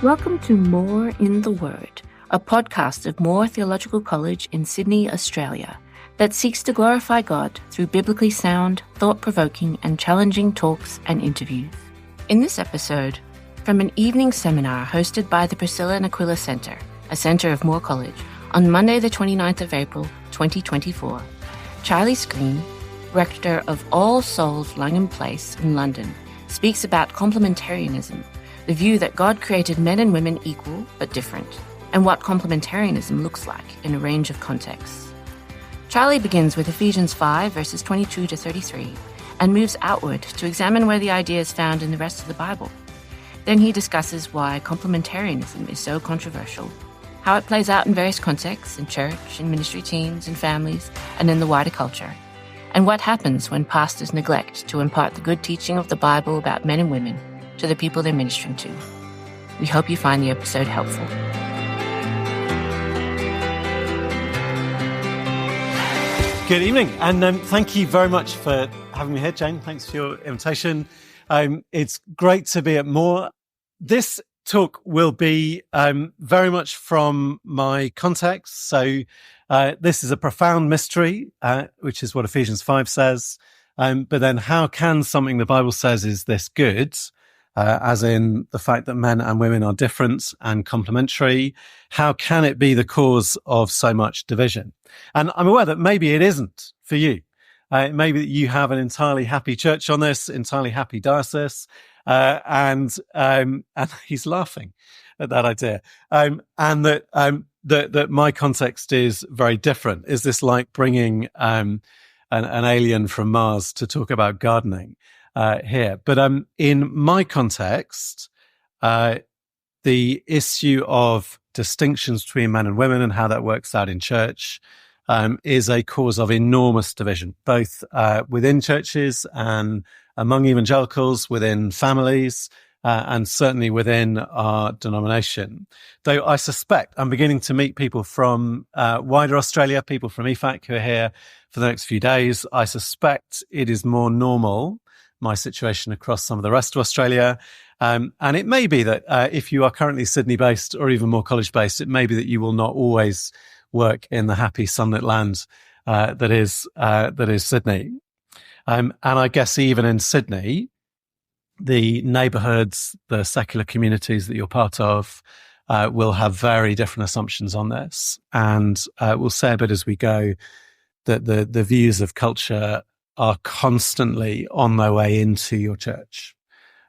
Welcome to More in the Word, a podcast of Moore Theological College in Sydney, Australia, that seeks to glorify God through biblically sound, thought-provoking and challenging talks and interviews. In this episode, from an evening seminar hosted by the Priscilla Aquila Centre, a centre of Moore College, on Monday the 29th of April 2024, Charlie Skrine, Rector of All Souls Langham Place in London, speaks about complementarianism, the view that God created men and women equal but different, and what complementarianism looks like in a range of contexts. Charlie begins with Ephesians 5 verses 22 to 33 and moves outward to examine where the idea is found in the rest of the Bible. Then he discusses why complementarianism is so controversial, how it plays out in various contexts in church, in ministry teams, in families, and in the wider culture, and what happens when pastors neglect to impart the good teaching of the Bible about men and women to the people they're ministering to. We hope you find the episode helpful. Good evening, and thank you very much for having me here, Jane. Thanks for your invitation. It's great to be at Moore. This talk will be very much from my context. So this is a profound mystery, which is what Ephesians 5 says. But then how can something the Bible says is this good, as in the fact that men and women are different and complementary, how can it be the cause of so much division? And I'm aware that maybe it isn't for you. Maybe that you have an entirely happy church on this, entirely happy diocese, and he's laughing at that idea, and that my context is very different. Is this like bringing an alien from Mars to talk about gardening here? But in my context, the issue of distinctions between men and women and how that works out in church is a cause of enormous division, both within churches and among evangelicals, within families, and certainly within our denomination. Though I suspect I'm beginning to meet people from wider Australia, people from EFAC who are here for the next few days. I suspect it is more normal, my situation across some of the rest of Australia. And it may be that if you are currently Sydney-based or even more college-based, it may be that you will not always work in the happy sunlit land that is Sydney. And I guess even in Sydney, the neighbourhoods, the secular communities that you're part of will have very different assumptions on this. And we'll say a bit as we go that the views of culture are constantly on their way into your church.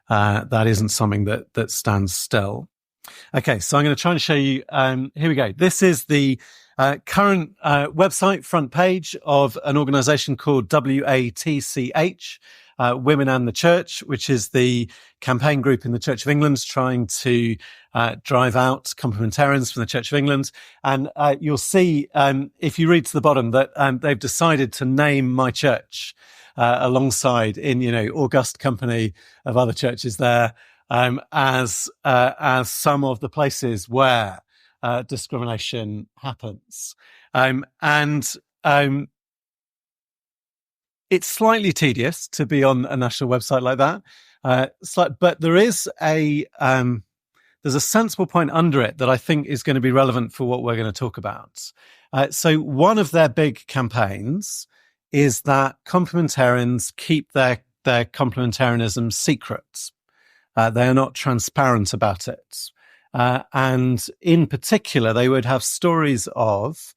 That isn't something that stands still. Okay, so I'm going to try and show you. Here we go. This is the current website front page of an organisation called WATCH, Women and the Church, which is the campaign group in the Church of England trying to drive out complementarians from the Church of England. And you'll see, if you read to the bottom, that they've decided to name my church alongside, in august company of other churches there, as some of the places where discrimination happens. It's slightly tedious to be on a national website like that. But there is there's a sensible point under it that I think is going to be relevant for what we're going to talk about. So one of their big campaigns is that complementarians keep their complementarianism secret. They are not transparent about it. And in particular, they would have stories of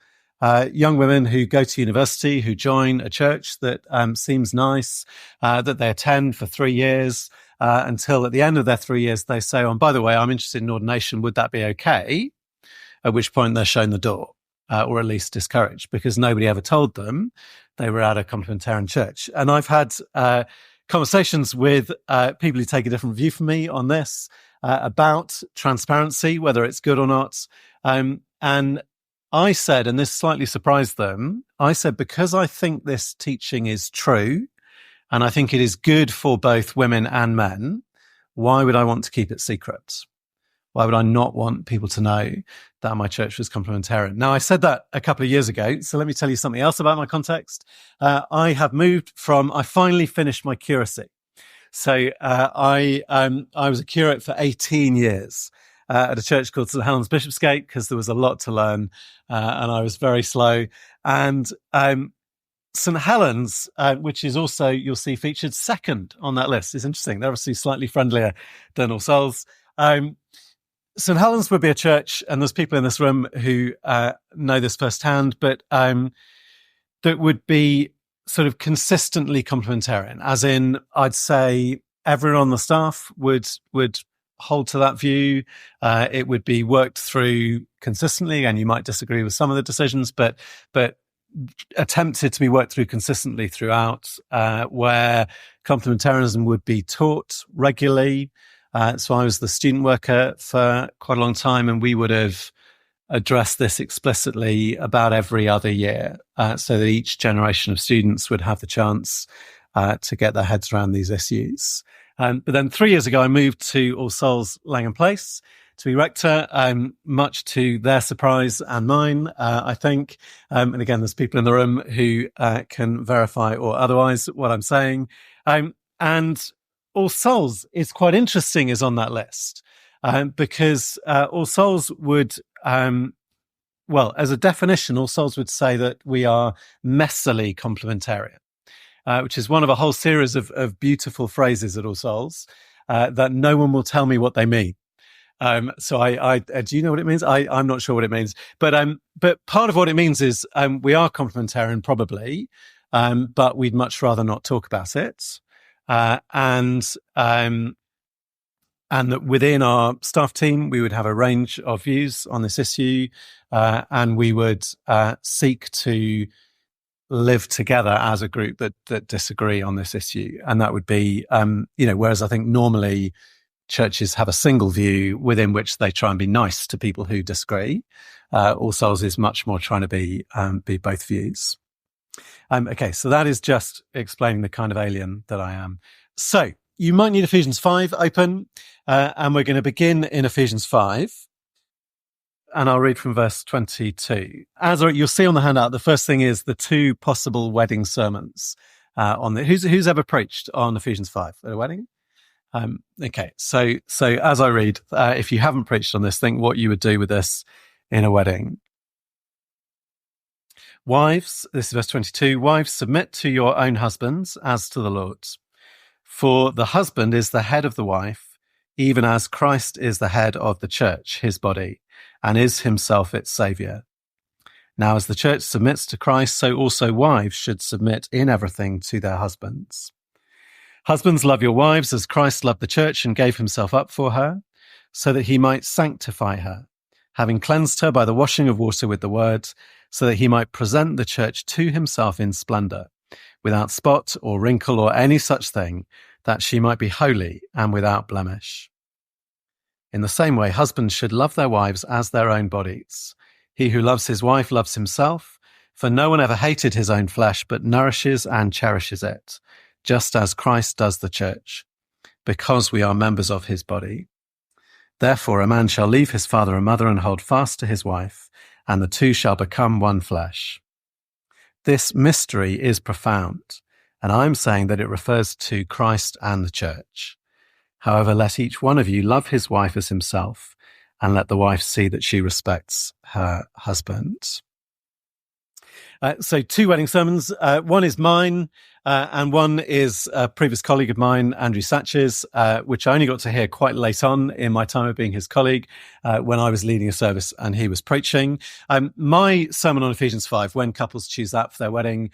young women who go to university, who join a church that seems nice, that they attend for 3 years, until at the end of their 3 years, they say, oh, and by the way, I'm interested in ordination. Would that be okay? At which point they're shown the door, or at least discouraged, because nobody ever told them they were at a complementarian church. And I've had conversations with people who take a different view from me on this, about transparency, whether it's good or not. And I said, and this slightly surprised them, I said, because I think this teaching is true, and I think it is good for both women and men, why would I want to keep it secret? Why would I not want people to know that my church was complementarian? Now, I said that a couple of years ago, so let me tell you something else about my context. I finally finished my curacy. So I was a curate for 18 years. at a church called St Helens Bishopsgate because there was a lot to learn, and I was very slow. And St Helens, which is also, you'll see, featured second on that list, is interesting. They're obviously slightly friendlier than All Souls. St Helens would be a church, and there's people in this room who know this firsthand, but that would be sort of consistently complementarian, as in, I'd say everyone on the staff would hold to that view. It would be worked through consistently, and you might disagree with some of the decisions, but attempted to be worked through consistently throughout, where complementarianism would be taught regularly. So I was the student worker for quite a long time, and we would have addressed this explicitly about every other year, so that each generation of students would have the chance to get their heads around these issues. But then 3 years ago, I moved to All Souls Langham Place to be rector, much to their surprise and mine, I think. And again, there's people in the room who can verify or otherwise what I'm saying. And All Souls is quite interesting, is on that list, because All Souls would, well, as a definition, All Souls would say that we are messily complementarian, which is one of a whole series of beautiful phrases at All Souls that no one will tell me what they mean. So I do you know what it means? I'm not sure what it means, but part of what it means is we are complementarian probably, but we'd much rather not talk about it. And that within our staff team, we would have a range of views on this issue, and we would seek to live together as a group that disagree on this issue. And that would be, whereas I think normally churches have a single view within which they try and be nice to people who disagree. All Souls is much more trying to be both views. Okay, so that is just explaining the kind of alien that I am. So you might need Ephesians 5 open, and we're going to begin in Ephesians 5. And I'll read from verse 22. As you'll see on the handout, the first thing is the two possible wedding sermons. Who's ever preached on Ephesians 5 at a wedding? Okay, so as I read, if you haven't preached on this, think what you would do with this in a wedding. Wives, this is verse 22, wives, submit to your own husbands as to the Lord. For the husband is the head of the wife, even as Christ is the head of the church, his body, and is himself its saviour. Now, as the church submits to Christ, so also wives should submit in everything to their husbands. Husbands, love your wives as Christ loved the church and gave himself up for her, so that he might sanctify her, having cleansed her by the washing of water with the word, so that he might present the church to himself in splendour, without spot or wrinkle or any such thing, that she might be holy and without blemish. In the same way, husbands should love their wives as their own bodies. He who loves his wife loves himself, for no one ever hated his own flesh, but nourishes and cherishes it, just as Christ does the church, because we are members of his body. Therefore, a man shall leave his father and mother and hold fast to his wife, and the two shall become one flesh. This mystery is profound, and I'm saying that it refers to Christ and the church. However, let each one of you love his wife as himself, and let the wife see that she respects her husband. So 2 wedding sermons. One is mine, and one is a previous colleague of mine, Andrew Satch's, which I only got to hear quite late on in my time of being his colleague, when I was leading a service and he was preaching. My sermon on Ephesians 5, when couples choose that for their wedding,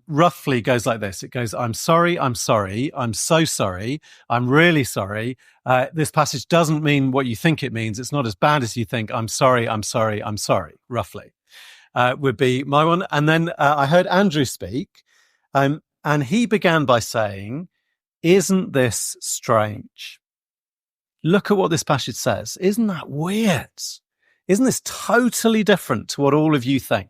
roughly goes like this. It goes, I'm sorry, I'm so sorry, I'm really sorry. This passage doesn't mean what you think it means. It's not as bad as you think. I'm sorry, roughly. Would be my one. And then I heard Andrew speak, and he began by saying, isn't this strange? Look at what this passage says. Isn't that weird? Isn't this totally different to what all of you think?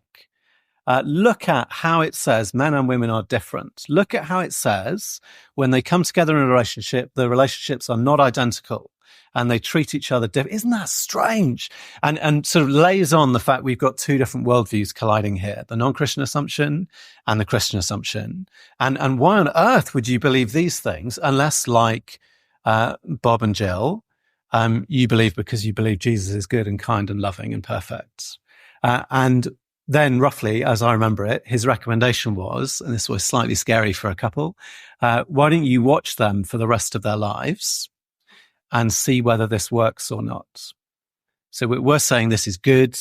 Look at how it says men and women are different. Look at how it says when they come together in a relationship, the relationships are not identical and they treat each other different. Isn't that strange? And sort of lays on the fact we've got two different worldviews colliding here, the non-Christian assumption and the Christian assumption. And why on earth would you believe these things unless, like Bob and Jill, you believe because you believe Jesus is good and kind and loving and perfect. And then roughly, as I remember it, his recommendation was, and this was slightly scary for a couple, why don't you watch them for the rest of their lives and see whether this works or not? So we're saying this is good.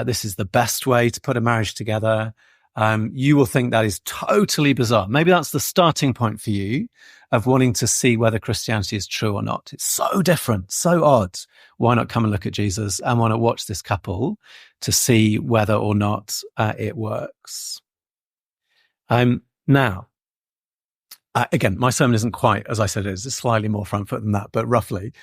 This is the best way to put a marriage together. You will think that is totally bizarre. Maybe that's the starting point for you of wanting to see whether Christianity is true or not. It's so different, so odd. Why not come and look at Jesus and why not watch this couple to see whether or not it works? Now, again, my sermon isn't quite, as I said, it's slightly more front foot than that, but roughly.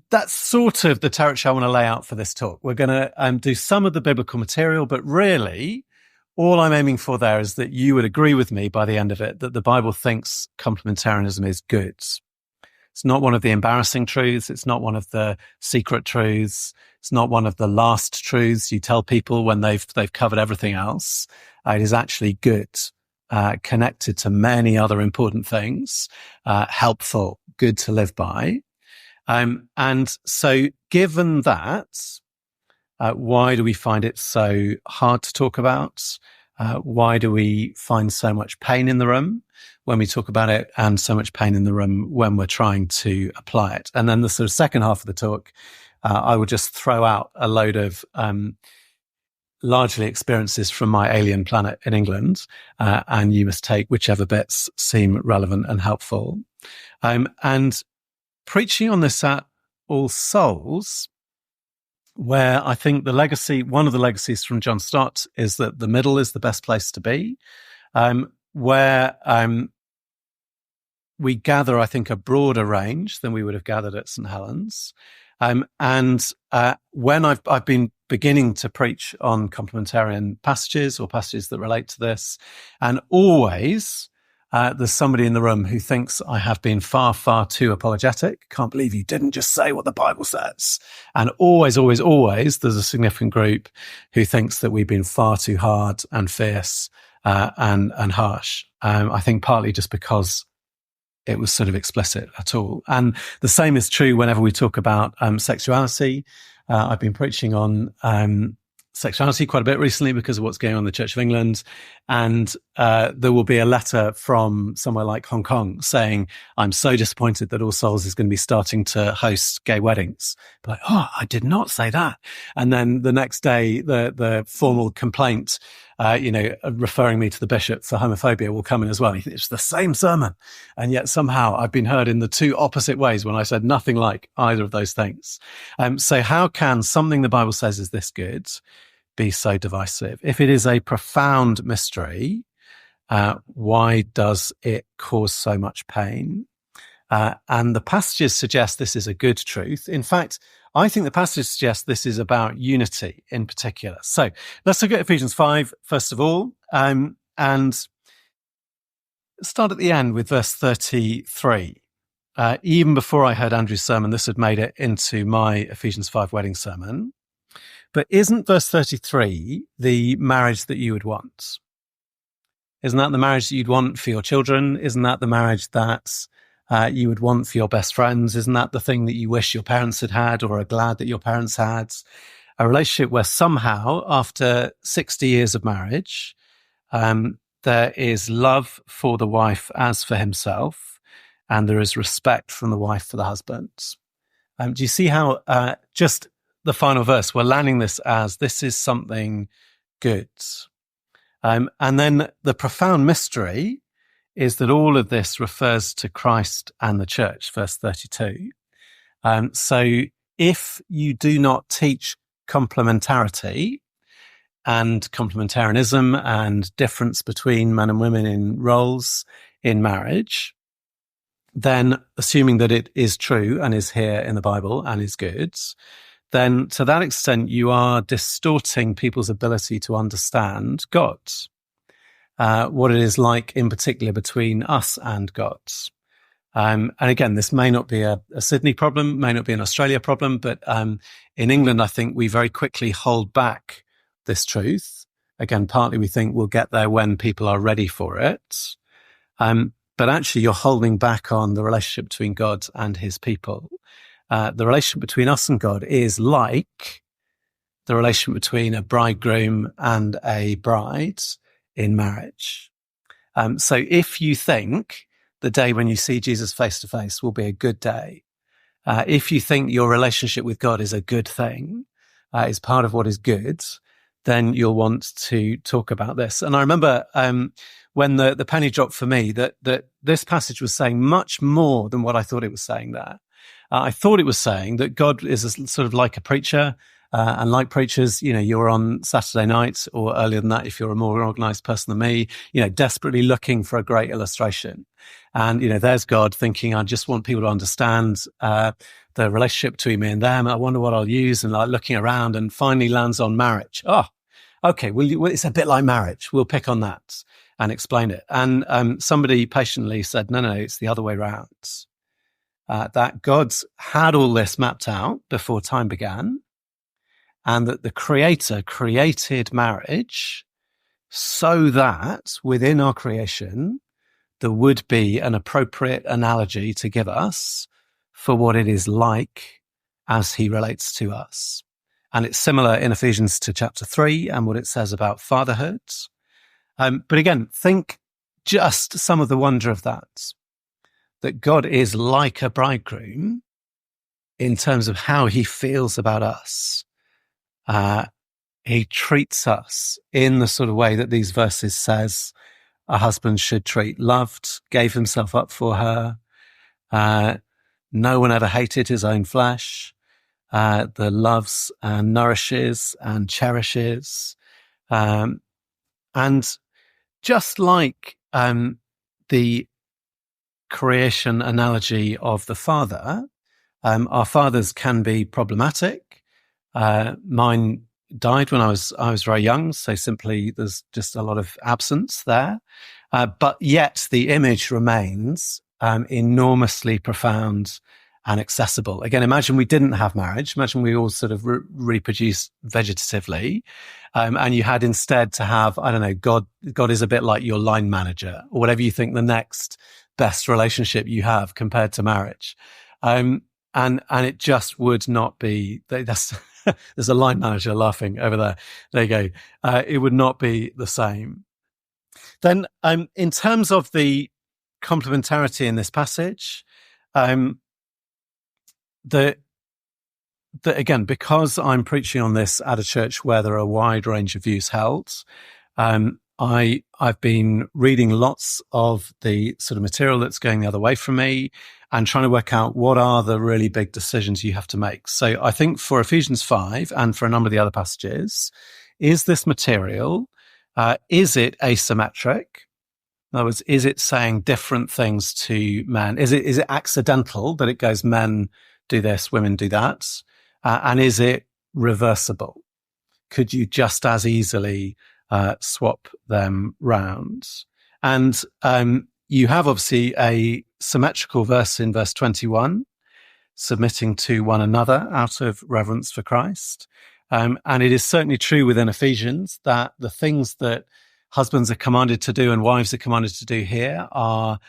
That's sort of the territory I want to lay out for this talk. We're going to do some of the biblical material, but really all I'm aiming for there is that you would agree with me by the end of it that the Bible thinks complementarianism is good. It's not one of the embarrassing truths. It's not one of the secret truths. It's not one of the last truths you tell people when they've covered everything else. It is actually good, connected to many other important things, helpful, good to live by. And so given that, why do we find it so hard to talk about? Why do we find so much pain in the room when we talk about it and so much pain in the room when we're trying to apply it? And then the sort of second half of the talk, I will just throw out a load of largely experiences from my alien planet in England, and you must take whichever bits seem relevant and helpful. And preaching on this at All Souls, where I think one of the legacies from John Stott is that the middle is the best place to be, where we gather, I think, a broader range than we would have gathered at St. Helens. And when I've been beginning to preach on complementarian passages or passages that relate to this, and always there's somebody in the room who thinks I have been far, far too apologetic. Can't believe you didn't just say what the Bible says. And always, always, always, there's a significant group who thinks that we've been far too hard and fierce and harsh. I think partly just because it was sort of explicit at all. And the same is true whenever we talk about sexuality. I've been preaching on sexuality quite a bit recently because of what's going on in the Church of England. And there will be a letter from somewhere like Hong Kong saying, I'm so disappointed that All Souls is going to be starting to host gay weddings. But oh, I did not say that. And then the next day, the formal complaint, referring me to the bishop for homophobia will come in as well. It's the same sermon. And yet somehow I've been heard in the two opposite ways when I said nothing like either of those things. So how can something the Bible says is this good be so divisive? If it is a profound mystery, why does it cause so much pain? And the passages suggest this is a good truth. In fact, I think the passages suggest this is about unity in particular. So let's look at Ephesians 5, first of all, and start at the end with verse 33. Even before I heard Andrew's sermon, this had made it into my Ephesians 5 wedding sermon. But isn't verse 33 the marriage that you would want? Isn't that the marriage that you'd want for your children? Isn't that the marriage that you would want for your best friends? Isn't that the thing that you wish your parents had had or are glad that your parents had? A relationship where somehow, after 60 years of marriage, there is love for the wife as for himself, and there is respect from the wife for the husband. Do you see how just the final verse, we're landing this as this is something good. And then the profound mystery is that all of this refers to Christ and the church, verse 32. So if you do not teach complementarity and complementarianism and difference between men and women in roles in marriage, then assuming that it is true and is here in the Bible and is good, then to that extent, you are distorting people's ability to understand God, what it is like in particular between us and God. And again, this may not be a Sydney problem, may not be an Australia problem, but in England, I think we very quickly hold back this truth. Again, partly we think we'll get there when people are ready for it. but actually you're holding back on the relationship between God and his people. The relationship between us and God is like the relation between a bridegroom and a bride in marriage. So if you think the day when you see Jesus face to face will be a good day, if you think your relationship with God is a good thing, is part of what is good, then you'll want to talk about this. And I remember when the penny dropped for me that this passage was saying much more than what I thought it was saying there. I thought it was saying that God is sort of like a preacher, and like preachers, you're on Saturday night or earlier than that, if you're a more organized person than me, desperately looking for a great illustration. And, there's God thinking, I just want people to understand the relationship between me and them. I wonder what I'll use, and like looking around, and finally lands on marriage. Oh, okay. Well, it's a bit like marriage. We'll pick on that and explain it. And somebody patiently said, no, it's the other way around. That God's had all this mapped out before time began, and that the Creator created marriage so that within our creation, there would be an appropriate analogy to give us for what it is like as he relates to us. And it's similar in Ephesians to chapter 3 and what it says about fatherhood. But again, think just some of the wonder of that God is like a bridegroom in terms of how he feels about us. He treats us in the sort of way that these verses says a husband should treat. Loved, gave himself up for her. No one ever hated his own flesh. That loves and nourishes and cherishes. And just like the creation analogy of the father, our fathers can be problematic. Mine died when I was very young, so simply there's just a lot of absence there. But yet the image remains enormously profound and accessible. Again, imagine we didn't have marriage. Imagine we all sort of reproduced vegetatively, and you had instead to have, I don't know, God is a bit like your line manager, or whatever you think the next best relationship you have compared to marriage. And it just would not be, there's a line manager laughing over there. There you go. It would not be the same. Then, in terms of the complementarity in this passage, again, because I'm preaching on this at a church where there are a wide range of views held, I've been reading lots of the sort of material that's going the other way from me and trying to work out what are the really big decisions you have to make. So I think for Ephesians 5 and for a number of the other passages, is this material, is it asymmetric? In other words, is it saying different things to men? Is it accidental that it goes men do this, women do that? And is it reversible? Could you just as easily swap them round? And you have obviously a symmetrical verse in verse 21, submitting to one another out of reverence for Christ. And it is certainly true within Ephesians that the things that husbands are commanded to do and wives are commanded to do here are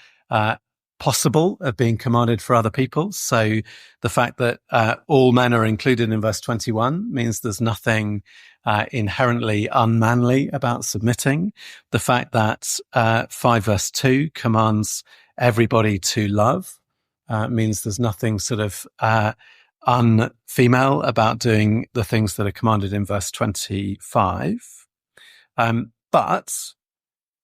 possible of being commanded for other people. So the fact that all men are included in verse 21 means there's nothing inherently unmanly about submitting. The fact that 5 verse 2 commands everybody to love means there's nothing sort of unfemale about doing the things that are commanded in verse 25. But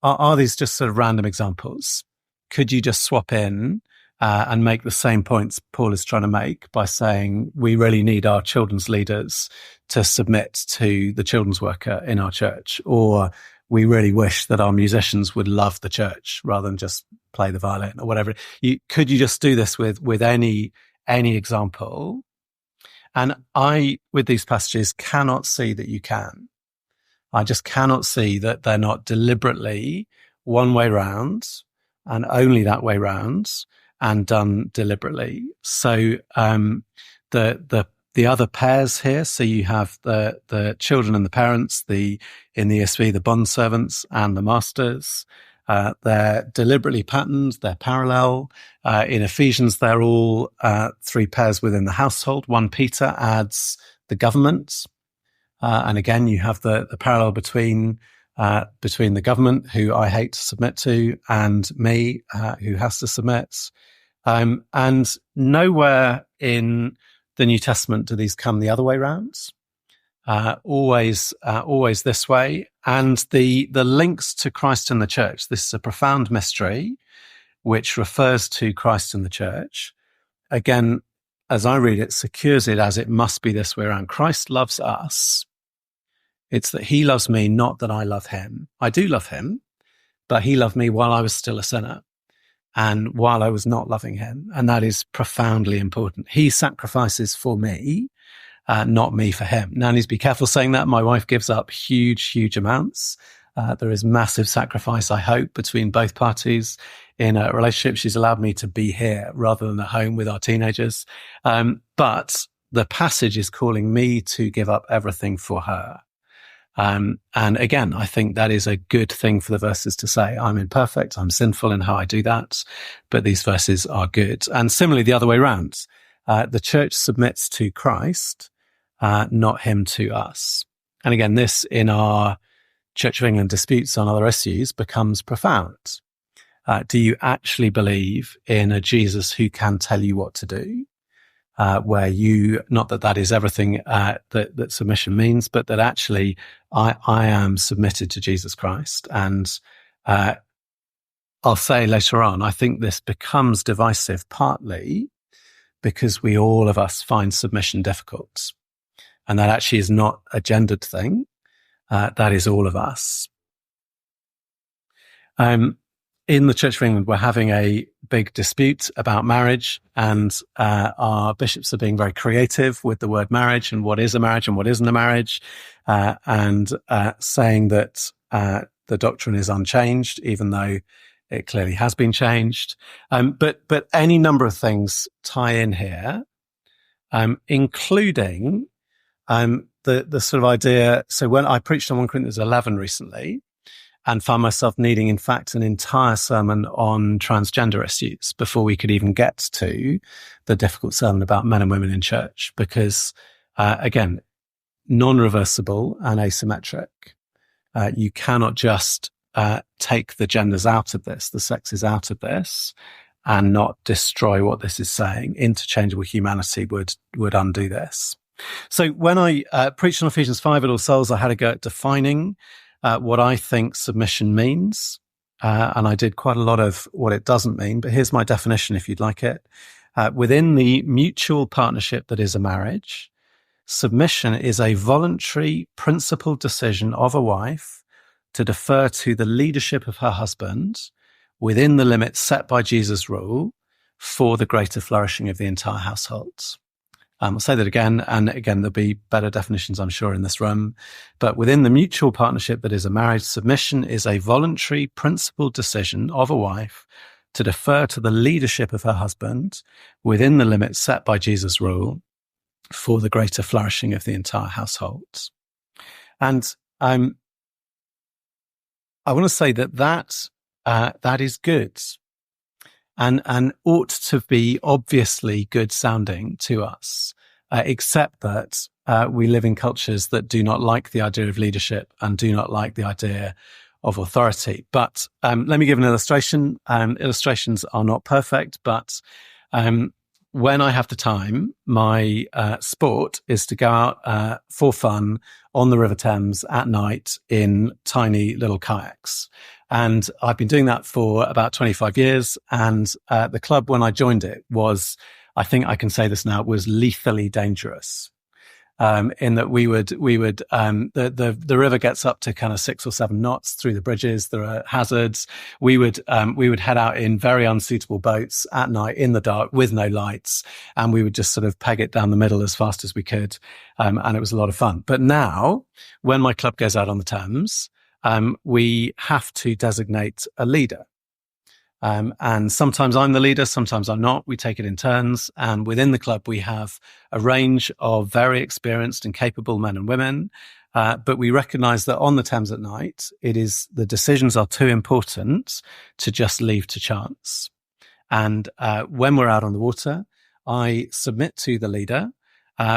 are these just sort of random examples? Could you just swap in and make the same points Paul is trying to make by saying we really need our children's leaders to submit to the children's worker in our church, or we really wish that our musicians would love the church rather than just play the violin or whatever? Could you just do this with any example? And I, with these passages, cannot see that you can. I just cannot see that they're not deliberately one way round and only that way round and done deliberately. So the other pairs here, so you have the children and the parents, in the ESV, the bond servants and the masters. They're deliberately patterned. They're parallel. In Ephesians, they're all 3 pairs within the household. 1 Peter adds the government. And again, you have the parallel between the government, who I hate to submit to, and me, who has to submit. And nowhere in the New Testament do these come the other way round. Always this way. And the links to Christ and the church, this is a profound mystery which refers to Christ and the church. Again, as I read it, secures it as it must be this way around. Christ loves us. It's that he loves me, not that I love him. I do love him, but he loved me while I was still a sinner and while I was not loving him. And that is profoundly important. He sacrifices for me, not me for him. Now, I need to be careful saying that. My wife gives up huge amounts. There is massive sacrifice, I hope, between both parties in a relationship. She's allowed me to be here rather than at home with our teenagers. But the passage is calling me to give up everything for her. And again, I think that is a good thing for the verses to say. I'm imperfect. I'm sinful in how I do that. But these verses are good. And similarly, the other way around, the church submits to Christ, not him to us. And again, this in our Church of England disputes on other issues becomes profound. Do you actually believe in a Jesus who can tell you what to do? Where you, not that is everything that submission means, but that actually I am submitted to Jesus Christ. And I'll say later on, I think this becomes divisive partly because all of us find submission difficult. And that actually is not a gendered thing. That is all of us. In the Church of England, we're having a big dispute about marriage, and our bishops are being very creative with the word marriage and what is a marriage and what isn't a marriage, and saying that the doctrine is unchanged, even though it clearly has been changed. But any number of things tie in here, including the sort of idea. So when I preached on 1 Corinthians 11 recently, and found myself needing, in fact, an entire sermon on transgender issues before we could even get to the difficult sermon about men and women in church, because, again, non-reversible and asymmetric. You cannot just take the genders out of this, the sexes out of this, and not destroy what this is saying. Interchangeable humanity would undo this. So when I preached on Ephesians 5 at All Souls, I had a go at defining what I think submission means. And I did quite a lot of what it doesn't mean, but here's my definition if you'd like it. Within the mutual partnership that is a marriage, submission is a voluntary principled decision of a wife to defer to the leadership of her husband within the limits set by Jesus' rule for the greater flourishing of the entire household. I'll say that again, and again, there'll be better definitions, I'm sure, in this room. But within the mutual partnership that is a marriage, submission is a voluntary, principled decision of a wife to defer to the leadership of her husband within the limits set by Jesus' rule for the greater flourishing of the entire household. And I want to say that is good. And ought to be obviously good sounding to us, except that we live in cultures that do not like the idea of leadership and do not like the idea of authority. But let me give an illustration. Illustrations are not perfect, but when I have the time, my sport is to go out for fun on the River Thames at night in tiny little kayaks. And I've been doing that for about 25 years. And the club, when I joined it, was, I think I can say this now, was lethally dangerous. In that the river gets up to kind of 6 or 7 knots through the bridges. There are hazards. We would head out in very unsuitable boats at night in the dark with no lights. And we would just sort of peg it down the middle as fast as we could. And it was a lot of fun. But now when my club goes out on the Thames, we have to designate a leader. And sometimes I'm the leader, sometimes I'm not. We take it in turns. And within the club, we have a range of very experienced and capable men and women. But we recognize that on the Thames at night, the decisions are too important to just leave to chance. And when we're out on the water, I submit to the leader,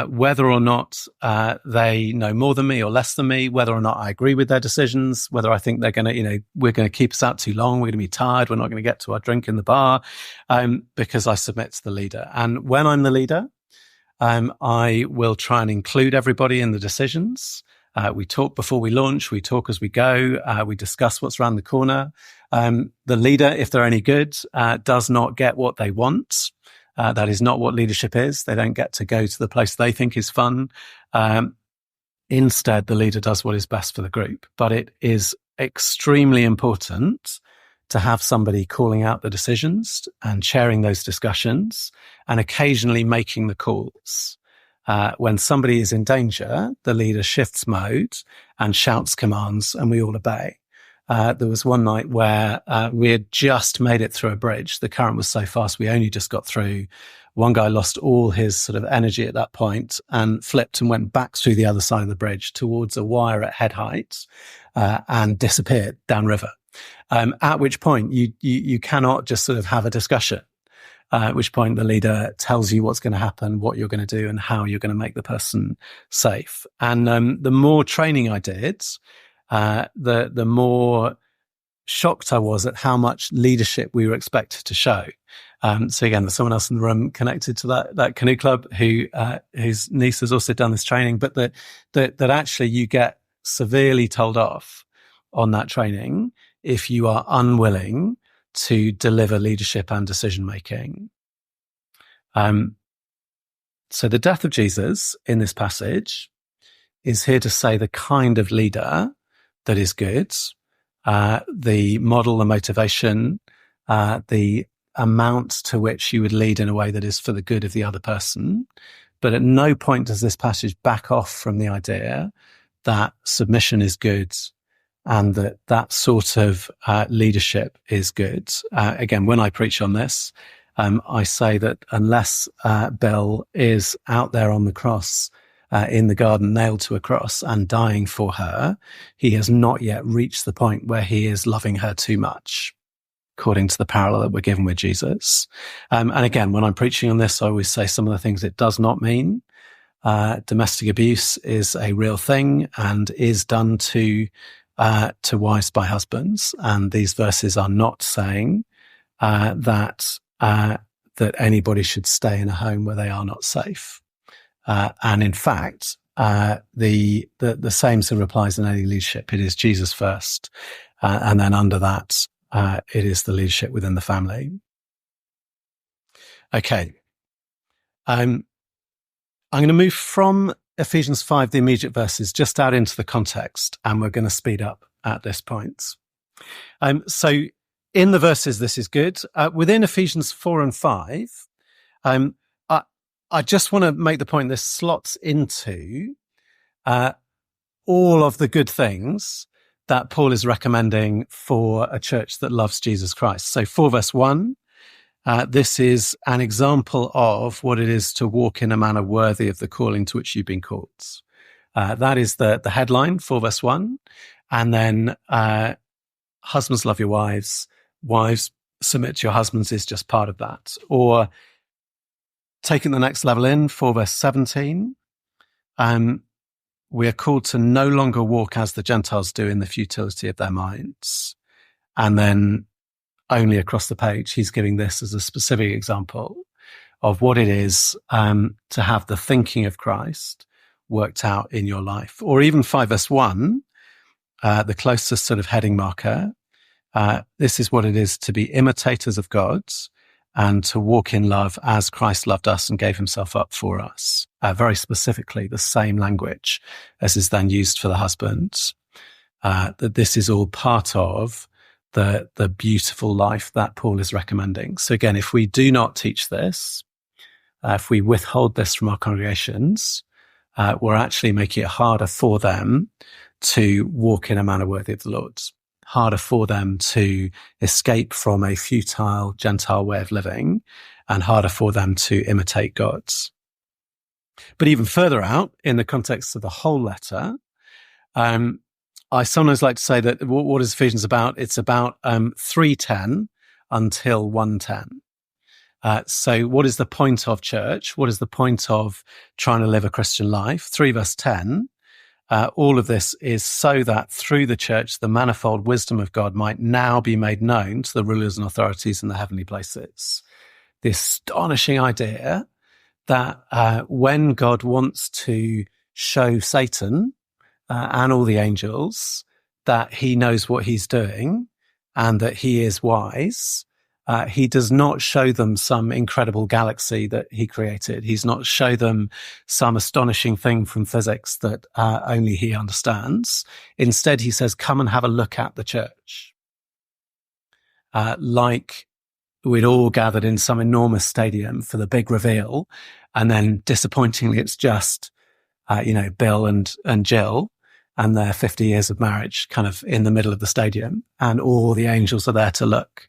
whether or not they know more than me or less than me, whether or not I agree with their decisions, whether I think they're going to, we're going to keep us out too long, we're going to be tired, we're not going to get to our drink in the bar, because I submit to the leader. And when I'm the leader, I will try and include everybody in the decisions. We talk before we launch, we talk as we go, we discuss what's around the corner. The leader, if they're any good, does not get what they want. That is not what leadership is. They don't get to go to the place they think is fun. Instead, the leader does what is best for the group. But it is extremely important to have somebody calling out the decisions and chairing those discussions and occasionally making the calls. When somebody is in danger, the leader shifts mode and shouts commands, and we all obey. There was one night where we had just made it through a bridge. The current was so fast, we only just got through. One guy lost all his sort of energy at that point and flipped and went back through the other side of the bridge towards a wire at head height and disappeared downriver. At which point you cannot just sort of have a discussion. At which point the leader tells you what's going to happen, what you're going to do, and how you're going to make the person safe. And the more training I did, the more shocked I was at how much leadership we were expected to show. So again, there's someone else in the room connected to that canoe club whose niece has also done this training, but that actually you get severely told off on that training if you are unwilling to deliver leadership and decision making. So the death of Jesus in this passage is here to say the kind of leader that is good, the model, the motivation, the amount to which you would lead in a way that is for the good of the other person. But at no point does this passage back off from the idea that submission is good and that sort of leadership is good. Again, when I preach on this, I say that unless Bill is out there on the cross, in the garden, nailed to a cross and dying for her, he has not yet reached the point where he is loving her too much, according to the parallel that we're given with Jesus. And again, when I'm preaching on this, I always say some of the things it does not mean. Domestic abuse is a real thing and is done to wives by husbands. And these verses are not saying that anybody should stay in a home where they are not safe. And in fact, the same sort of applies in any leadership. It is Jesus first, and then under that, it is the leadership within the family. Okay, I'm going to move from Ephesians 5, the immediate verses, just out into the context, and we're going to speed up at this point. So in the verses, this is good. Within Ephesians 4 and 5, I just want to make the point this slots into all of the good things that Paul is recommending for a church that loves Jesus Christ. So 4 verse 1, this is an example of what it is to walk in a manner worthy of the calling to which you've been called. That is the headline, 4 verse 1. And then husbands, love your wives. Wives, submit to your husbands is just part of that. Or taking the next level in, 4 verse 17, we are called to no longer walk as the Gentiles do in the futility of their minds. And then only across the page, he's giving this as a specific example of what it is to have the thinking of Christ worked out in your life. Or even 5 verse 1, the closest sort of heading marker, this is what it is to be imitators of God and to walk in love as Christ loved us and gave himself up for us. Very specifically, the same language as is then used for the husbands. That this is all part of the beautiful life that Paul is recommending. So again, if we do not teach this, if we withhold this from our congregations, we're actually making it harder for them to walk in a manner worthy of the Lord. Harder for them to escape from a futile Gentile way of living, and harder for them to imitate God's. But even further out, in the context of the whole letter, I sometimes like to say that what is Ephesians about? It's about 3:10 until 1:10. So what is the point of church? What is the point of trying to live a Christian life? 3 verse 10. All of this is so that through the church, the manifold wisdom of God might now be made known to the rulers and authorities in the heavenly places. The astonishing idea that when God wants to show Satan and all the angels that he knows what he's doing and that he is wise, he does not show them some incredible galaxy that he created. He's not show them some astonishing thing from physics that only he understands. Instead, he says, come and have a look at the church. Like we'd all gathered in some enormous stadium for the big reveal. And then disappointingly, it's just, Bill and Jill and their 50 years of marriage kind of in the middle of the stadium. And all the angels are there to look.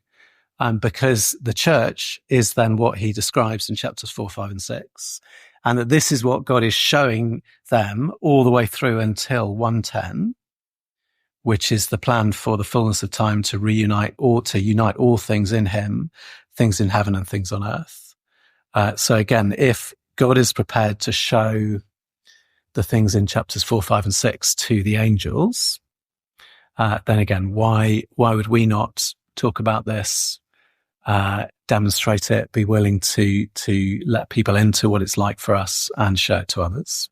Because the church is then what he describes in chapters 4, 5, and 6. And that this is what God is showing them all the way through until 1:10, which is the plan for the fullness of time to unite all things in him, things in heaven and things on earth. So again, if God is prepared to show the things in chapters 4, 5, and 6 to the angels, then again, why would we not talk about this? Demonstrate it, be willing to let people into what it's like for us and share it to others.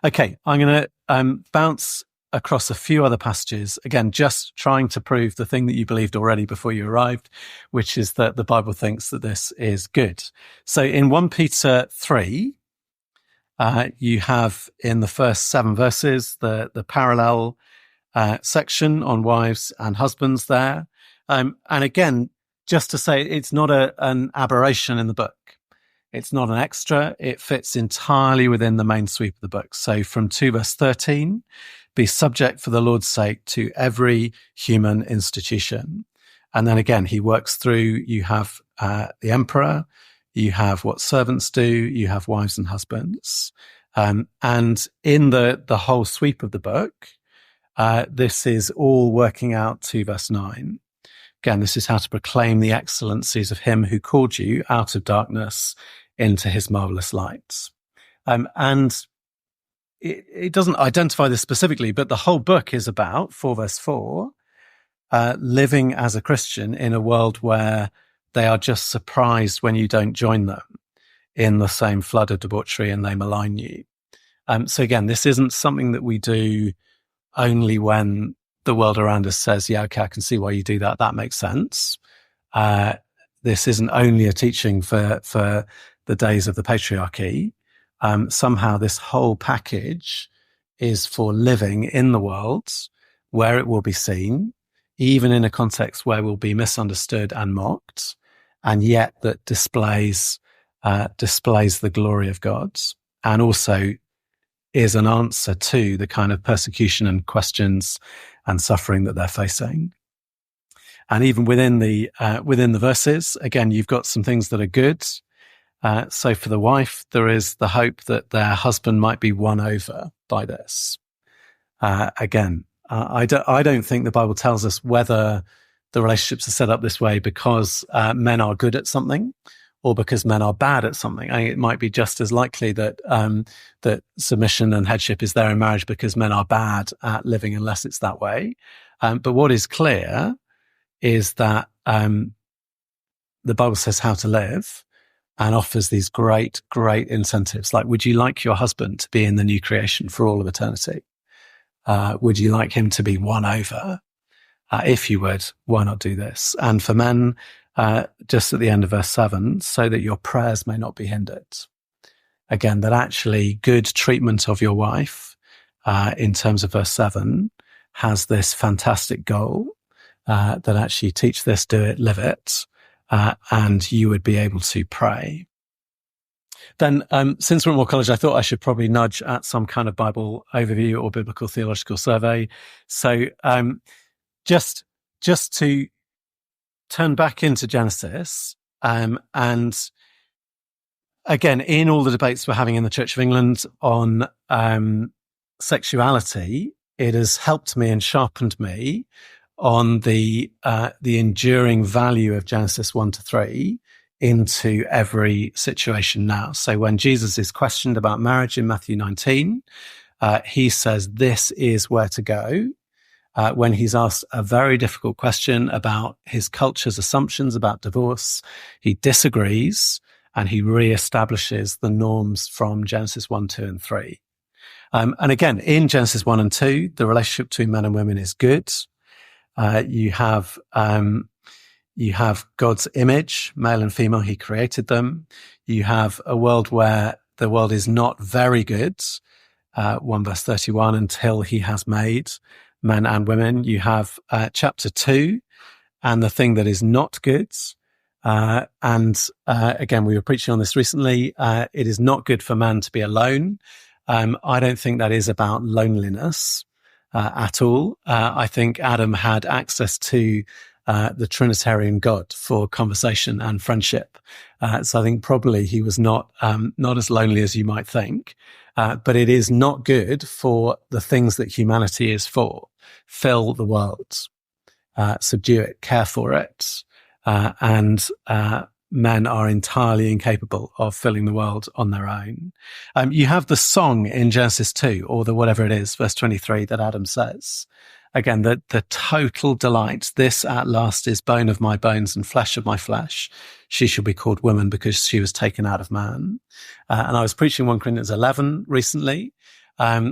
Okay, I'm going to bounce across a few other passages, again, just trying to prove the thing that you believed already before you arrived, which is that the Bible thinks that this is good. So in 1 Peter 3, you have in the first 7 verses, the parallel section on wives and husbands there. And again, just to say, it's not an aberration in the book. It's not an extra. It fits entirely within the main sweep of the book. So from 2 verse 13, be subject for the Lord's sake to every human institution. And then again, he works through, you have the emperor, you have what servants do, you have wives and husbands. And in the whole sweep of the book, this is all working out to verse 9. Again, this is how to proclaim the excellencies of him who called you out of darkness into his marvelous light. And it doesn't identify this specifically, but the whole book is about, 4 verse 4, living as a Christian in a world where they are just surprised when you don't join them in the same flood of debauchery and they malign you. So again, this isn't something that we do only when the world around us says, yeah, okay, I can see why you do that. That makes sense. This isn't only a teaching for the days of the patriarchy. Somehow this whole package is for living in the world where it will be seen, even in a context where we'll be misunderstood and mocked, and yet that displays the glory of God, and also is an answer to the kind of persecution and questions and suffering that they're facing. And even within the verses, again, you've got some things that are good. So for the wife, there is the hope that their husband might be won over by this. Again, I don't think the Bible tells us whether the relationships are set up this way because men are good at something or because men are bad at something. I think it might be just as likely that that submission and headship is there in marriage because men are bad at living unless it's that way. But what is clear is that the Bible says how to live and offers these great, great incentives. Like, would you like your husband to be in the new creation for all of eternity? Would you like him to be won over? If you would, why not do this? And for men, just at the end of verse 7, so that your prayers may not be hindered. Again, that actually good treatment of your wife, in terms of verse 7, has this fantastic goal, that actually teach this, do it, live it, and you would be able to pray. Then, since we're at Moore College, I thought I should probably nudge at some kind of Bible overview or biblical theological survey. So, just to turn back into Genesis, and again, in all the debates we're having in the Church of England on sexuality, it has helped me and sharpened me on the enduring value of Genesis 1-3 into every situation now. So when Jesus is questioned about marriage in Matthew 19, he says, this is where to go. When he's asked a very difficult question about his culture's assumptions about divorce, he disagrees and he reestablishes the norms from Genesis 1, 2, and 3. And again, in Genesis 1 and 2, the relationship between men and women is good. You have God's image, male and female, he created them. You have a world where the world is not very good, 1 verse 31, until he has made men and women. You have chapter 2 and the thing that is not good. Again, we were preaching on this recently. It is not good for man to be alone. I don't think that is about loneliness at all. I think Adam had access to the Trinitarian God for conversation and friendship. So I think probably he was not as lonely as you might think. But it is not good for the things that humanity is for. Fill the world, subdue it, care for it. And men are entirely incapable of filling the world on their own. You have the song in Genesis 2, or the whatever it is, verse 23, that Adam says. Again, the total delight. This at last is bone of my bones and flesh of my flesh. She shall be called woman because she was taken out of man. And I was preaching 1 Corinthians 11 recently,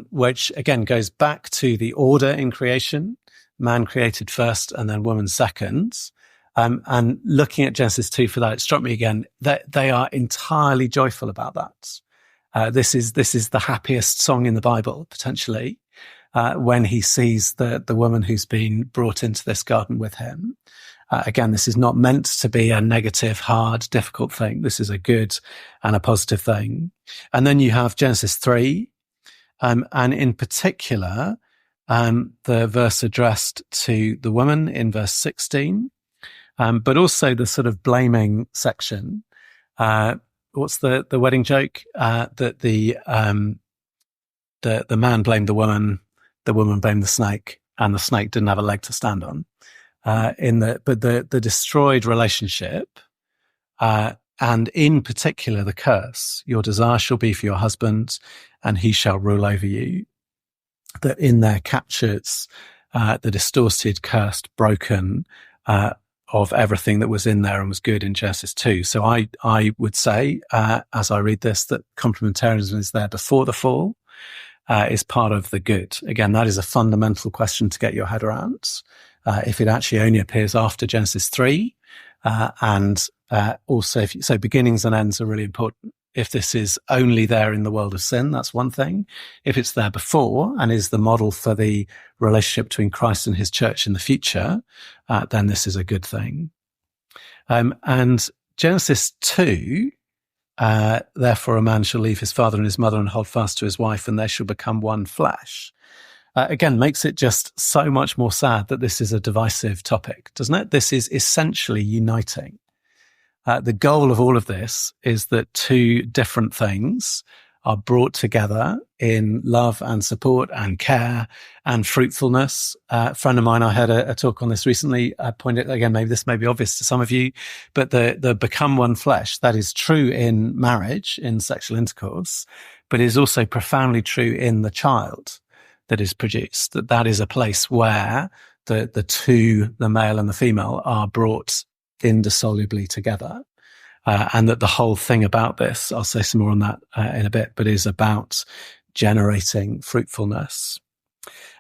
which again goes back to the order in creation. Man created first and then woman second. And looking at Genesis 2 for that, it struck me again that they are entirely joyful about that. This is the happiest song in the Bible, potentially, when he sees the woman who's been brought into this garden with him. Again, this is not meant to be a negative, hard, difficult thing. This is a good and a positive thing. And then you have Genesis 3, and in particular, the verse addressed to the woman in verse 16. But also the sort of blaming section. What's the wedding joke? That the man blamed the woman blamed the snake, and the snake didn't have a leg to stand on. But the destroyed relationship, and in particular the curse, your desire shall be for your husband, and he shall rule over you. That in there captures the distorted, cursed, broken, of everything that was in there and was good in Genesis 2. So I would say, as I read this, that complementarianism is there before the fall, is part of the good. Again, that is a fundamental question to get your head around. If it actually only appears after Genesis 3, and also, so beginnings and ends are really important. If this is only there in the world of sin, that's one thing. If it's there before and is the model for the relationship between Christ and his church in the future, then this is a good thing. And Genesis 2, therefore a man shall leave his father and his mother and hold fast to his wife, and they shall become one flesh. Again, makes it just so much more sad that this is a divisive topic, doesn't it? This is essentially uniting. The goal of all of this is that two different things are brought together in love and support and care and fruitfulness. A friend of mine, I heard a talk on this recently, pointed again, maybe this may be obvious to some of you, but the become one flesh, that is true in marriage, in sexual intercourse, but is also profoundly true in the child that is produced, that is a place where the two, the male and the female, are brought indissolubly together. And that the whole thing about this, I'll say some more on that in a bit, but is about generating fruitfulness.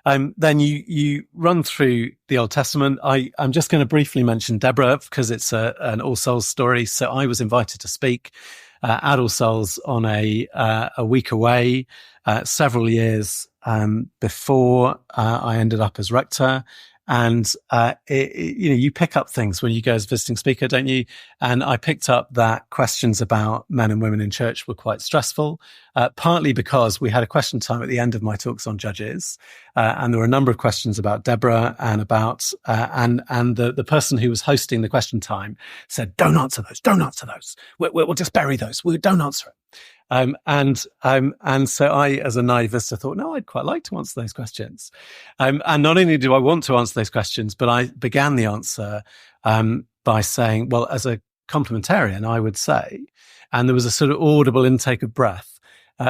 Then you run through the Old Testament. I'm just going to briefly mention Deborah because it's an All Souls story. So I was invited to speak at All Souls on a week away, several years before I ended up as rector. And, you pick up things when you go as visiting speaker, don't you? And I picked up that questions about men and women in church were quite stressful, partly because we had a question time at the end of my talks on Judges. And there were a number of questions about Deborah and about, and the person who was hosting the question time said, don't answer those. We'll just bury those. Don't answer it. And so I, as a naive visitor, thought, no, I'd quite like to answer those questions. And not only do I want to answer those questions, but I began the answer by saying, well, as a complementarian, I would say, and there was a sort of audible intake of breath,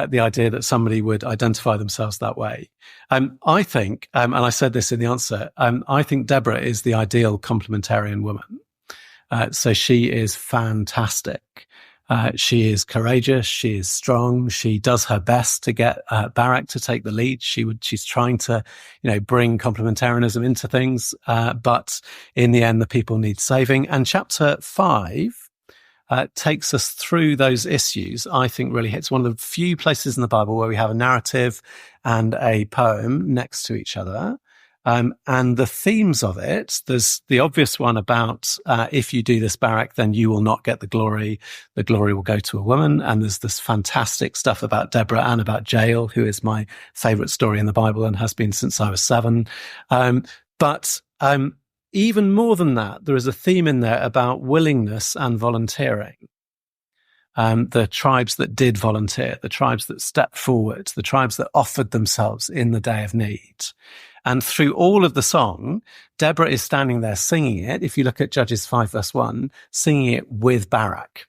the idea that somebody would identify themselves that way. I think, and I said this in the answer, I think Deborah is the ideal complementarian woman. So she is fantastic. She is courageous. She is strong. She does her best to get Barak to take the lead. She's trying to, bring complementarianism into things. But in the end, the people need saving. And chapter 5 takes us through those issues. I think really it's one of the few places in the Bible where we have a narrative and a poem next to each other. And the themes of it, there's the obvious one about if you do this, Barak, then you will not get the glory. The glory will go to a woman. And there's this fantastic stuff about Deborah and about Jael, who is my favorite story in the Bible and has been since I was 7. But even more than that, there is a theme in there about willingness and volunteering. The tribes that did volunteer, the tribes that stepped forward, the tribes that offered themselves in the day of need. And through all of the song, Deborah is standing there singing it. If you look at Judges 5 verse 1, singing it with Barak.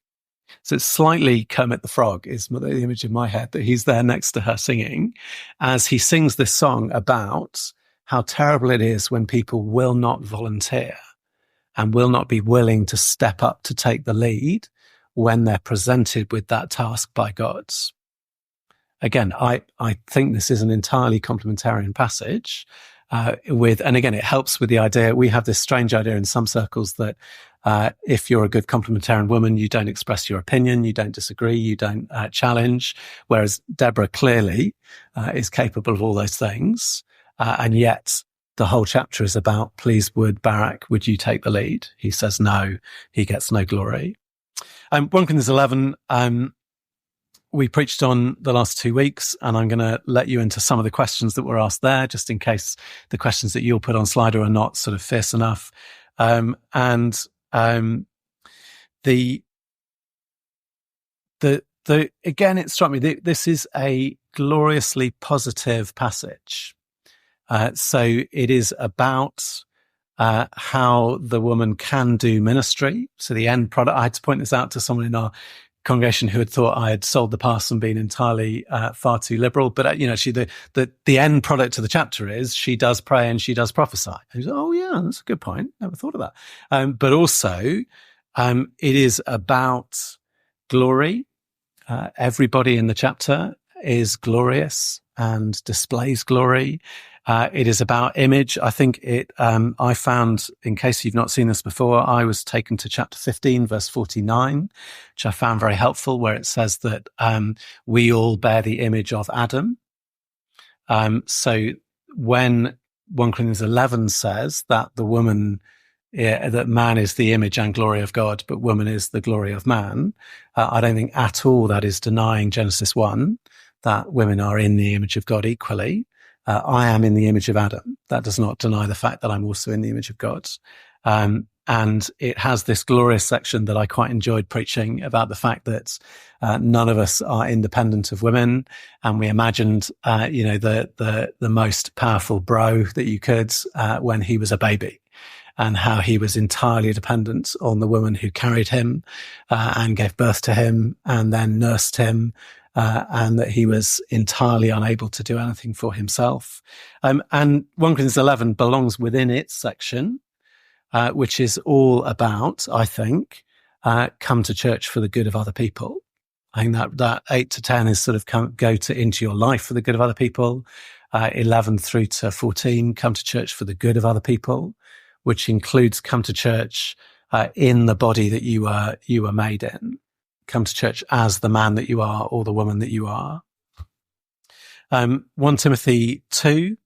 So it's slightly Kermit the Frog is the image in my head, that he's there next to her singing as he sings this song about how terrible it is when people will not volunteer and will not be willing to step up to take the lead when they're presented with that task by God. Again, I think this is an entirely complementarian passage and again, it helps with the idea. We have this strange idea in some circles that if you're a good complementarian woman, you don't express your opinion, you don't disagree, you don't challenge, whereas Deborah clearly is capable of all those things. And yet the whole chapter is about, please, Barak, would you take the lead? He says no, he gets no glory. 1 Corinthians 11, we preached on the last 2 weeks, and I'm going to let you into some of the questions that were asked there, just in case the questions that you'll put on Slido are not sort of fierce enough. Again, it struck me that this is a gloriously positive passage. So it is about how the woman can do ministry. So the end product, I had to point this out to someone in our congregation who had thought I had sold the pass and been entirely far too liberal. But the end product of the chapter is she does pray and she does prophesy. And said, oh yeah, that's a good point. Never thought of that. But also, it is about glory. Everybody in the chapter is glorious and displays glory. It is about image. I think I found, in case you've not seen this before, I was taken to chapter 15, verse 49, which I found very helpful, where it says that we all bear the image of Adam. So when 1 Corinthians 11 says that that man is the image and glory of God, but woman is the glory of man, I don't think at all that is denying Genesis 1, that women are in the image of God equally. I am in the image of Adam. That does not deny the fact that I'm also in the image of God. And it has this glorious section that I quite enjoyed preaching about the fact that none of us are independent of women. And we imagined, the most powerful bro that you could when he was a baby, and how he was entirely dependent on the woman who carried him and gave birth to him and then nursed him. And that he was entirely unable to do anything for himself. And 1 Corinthians 11 belongs within its section, which is all about, I think, come to church for the good of other people. I think that 8 to 10 is sort of into your life for the good of other people. 11 through to 14, come to church for the good of other people, which includes come to church in the body that you were made in. Come to church as the man that you are or the woman that you are. 1 Timothy 2,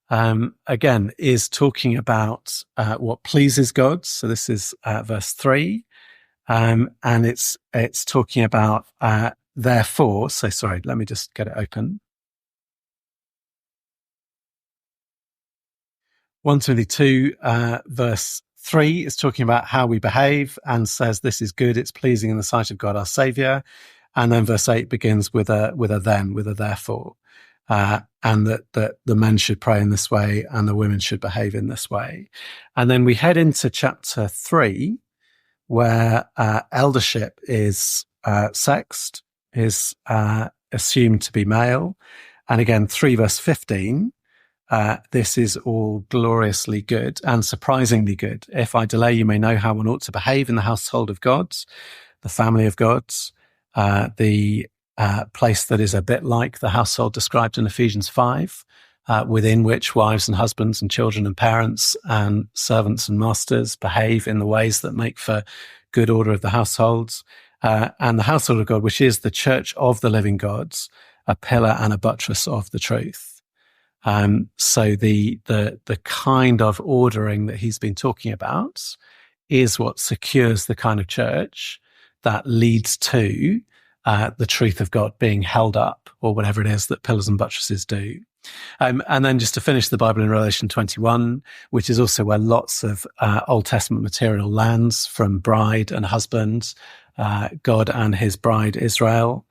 again, is talking about what pleases God. So this is verse 3. And it's talking about therefore. So sorry, let me just get it open. 1 Timothy 2, verse 3 is talking about how we behave and says this is good, it's pleasing in the sight of God our Saviour. And then verse 8 begins with a then, with a therefore. And that the men should pray in this way and the women should behave in this way. And then we head into chapter 3, where eldership is sexed, is assumed to be male. And again, 3 verse 15, this is all gloriously good and surprisingly good. If I delay, you may know how one ought to behave in the household of God, the family of God, the place that is a bit like the household described in Ephesians 5, within which wives and husbands and children and parents and servants and masters behave in the ways that make for good order of the households. And the household of God, which is the church of the living God, a pillar and a buttress of the truth. So the kind of ordering that he's been talking about is what secures the kind of church that leads to the truth of God being held up, or whatever it is that pillars and buttresses do. And then just to finish the Bible in Revelation 21, which is also where lots of Old Testament material lands from bride and husband, God and his bride Israel,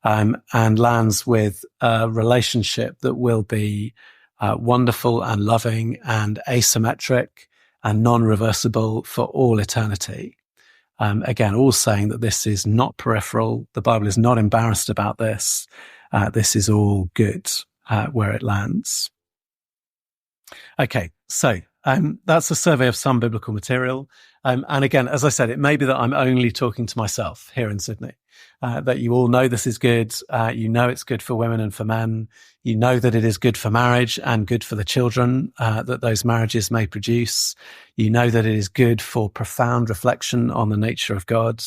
and lands with a relationship that will be wonderful and loving and asymmetric and non-reversible for all eternity. Again, all saying that this is not peripheral. The Bible is not embarrassed about this. This is all good where it lands. Okay, so that's a survey of some biblical material. And again, as I said, it may be that I'm only talking to myself here in Sydney, that you all know this is good. You know it's good for women and for men. You know that it is good for marriage and good for the children that those marriages may produce. You know that it is good for profound reflection on the nature of God.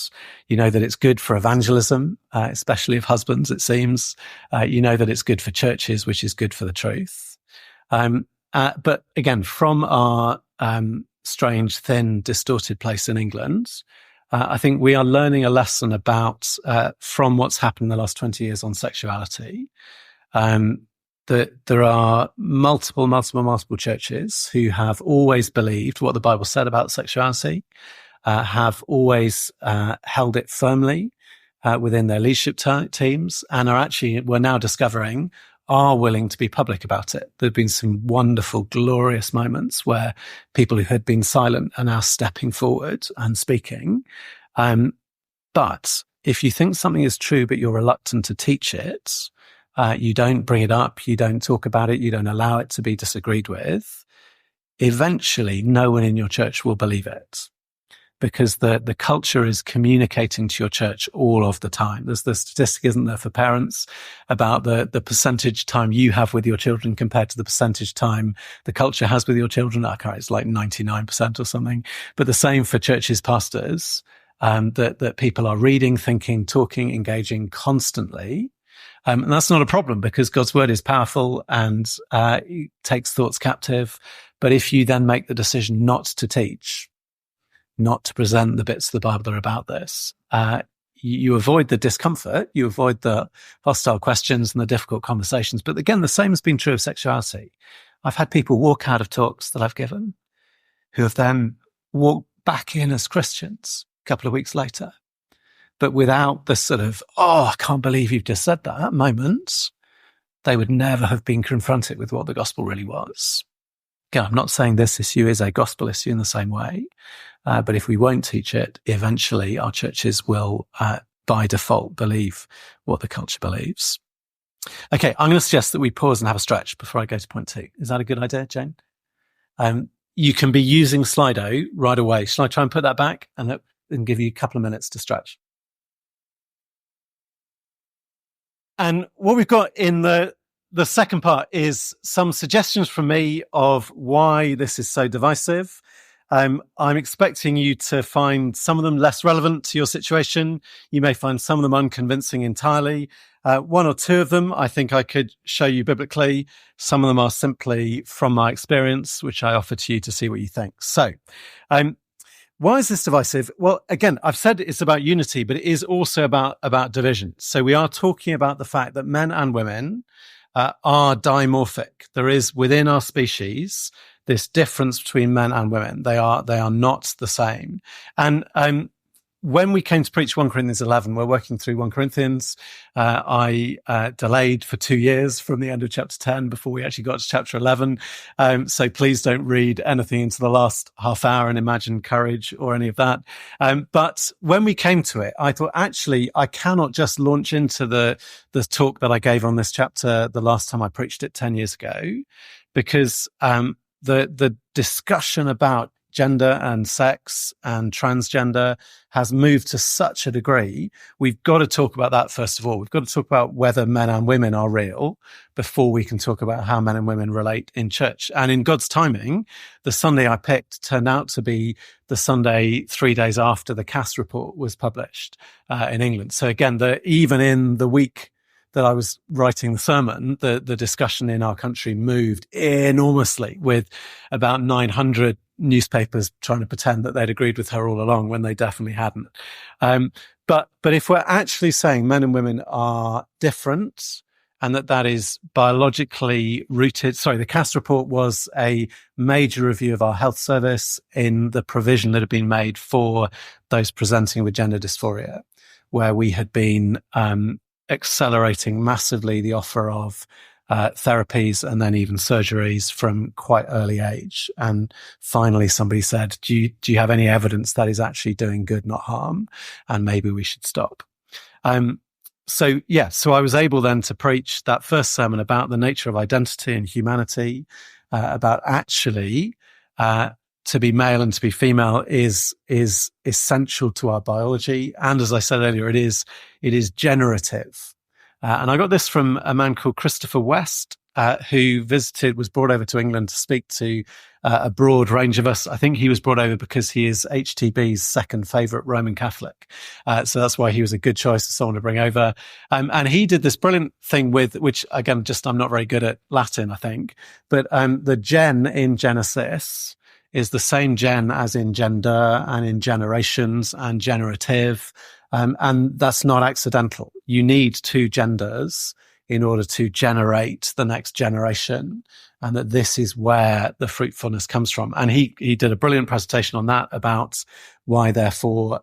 You know that it's good for evangelism, especially of husbands, it seems. You know that it's good for churches, which is good for the truth. But again, from our strange, thin, distorted place in England, I think we are learning a lesson about, from what's happened in the last 20 years on sexuality, that there are multiple churches who have always believed what the Bible said about sexuality, have always held it firmly within their leadership teams, and we're now discovering, are willing to be public about it. There have been some wonderful, glorious moments where people who had been silent are now stepping forward and speaking. But if you think something is true, but you're reluctant to teach it, you don't bring it up, you don't talk about it, you don't allow it to be disagreed with, eventually no one in your church will believe it. Because the culture is communicating to your church all of the time. There's the statistic, isn't there, for parents about the percentage time you have with your children compared to the percentage time the culture has with your children. I can't remember, it's like 99% or something. But the same for churches, pastors, that people are reading, thinking, talking, engaging constantly. And that's not a problem because God's word is powerful and it takes thoughts captive. But if you then make the decision not to teach, not to present the bits of the Bible that are about this, you avoid the discomfort, you avoid the hostile questions and the difficult conversations. But again, the same has been true of sexuality. I've had people walk out of talks that I've given who have then walked back in as Christians a couple of weeks later, but without the sort of, oh, I can't believe you've just said that moment. They would never have been confronted with what the gospel really was. Again, I'm not saying this issue is a gospel issue in the same way, but if we won't teach it, eventually our churches will, by default, believe what the culture believes. Okay, I'm going to suggest that we pause and have a stretch before I go to point 2. Is that a good idea, Jane? You can be using Slido right away. Shall I try and put that back and give you a couple of minutes to stretch? And what we've got in the second part is some suggestions from me of why this is so divisive. I'm expecting you to find some of them less relevant to your situation. You may find some of them unconvincing entirely. One or two of them I think I could show you biblically. Some of them are simply from my experience, which I offer to you to see what you think. So, why is this divisive? Well, again, I've said it's about unity, but it is also about division. So we are talking about the fact that men and women are dimorphic. There is within our species this difference between men and women. They are not the same. And when we came to preach 1 Corinthians 11, we're working through 1 Corinthians. I delayed for 2 years from the end of chapter 10 before we actually got to chapter 11. So please don't read anything into the last half hour and imagine courage or any of that. But when we came to it, I thought, actually, I cannot just launch into the talk that I gave on this chapter the last time I preached it 10 years ago, because the discussion about gender and sex and transgender has moved to such a degree. We've got to talk about that first of all. We've got to talk about whether men and women are real before we can talk about how men and women relate in church. And in God's timing, the Sunday I picked turned out to be the Sunday 3 days after the Cass report was published in England. So again, even in the week that I was writing the sermon, the discussion in our country moved enormously, with about 900 newspapers trying to pretend that they'd agreed with her all along when they definitely hadn't. But if we're actually saying men and women are different and that is biologically rooted, the Cass report was a major review of our health service in the provision that had been made for those presenting with gender dysphoria, where we had been accelerating massively the offer of therapies and then even surgeries from quite early age. And finally, somebody said, do you have any evidence that is actually doing good, not harm? And maybe we should stop. So I was able then to preach that first sermon about the nature of identity and humanity, about actually to be male and to be female is essential to our biology. And as I said earlier, it is generative. And I got this from a man called Christopher West, who was brought over to England to speak to a broad range of us. I think he was brought over because he is HTB's second favourite Roman Catholic. So that's why he was a good choice of someone to bring over. And he did this brilliant thing which again, I'm not very good at Latin, I think, but the gen in Genesis is the same gen as in gender and in generations and generative. And that's not accidental. You need two genders in order to generate the next generation, and that this is where the fruitfulness comes from. And he did a brilliant presentation on that, about why, therefore,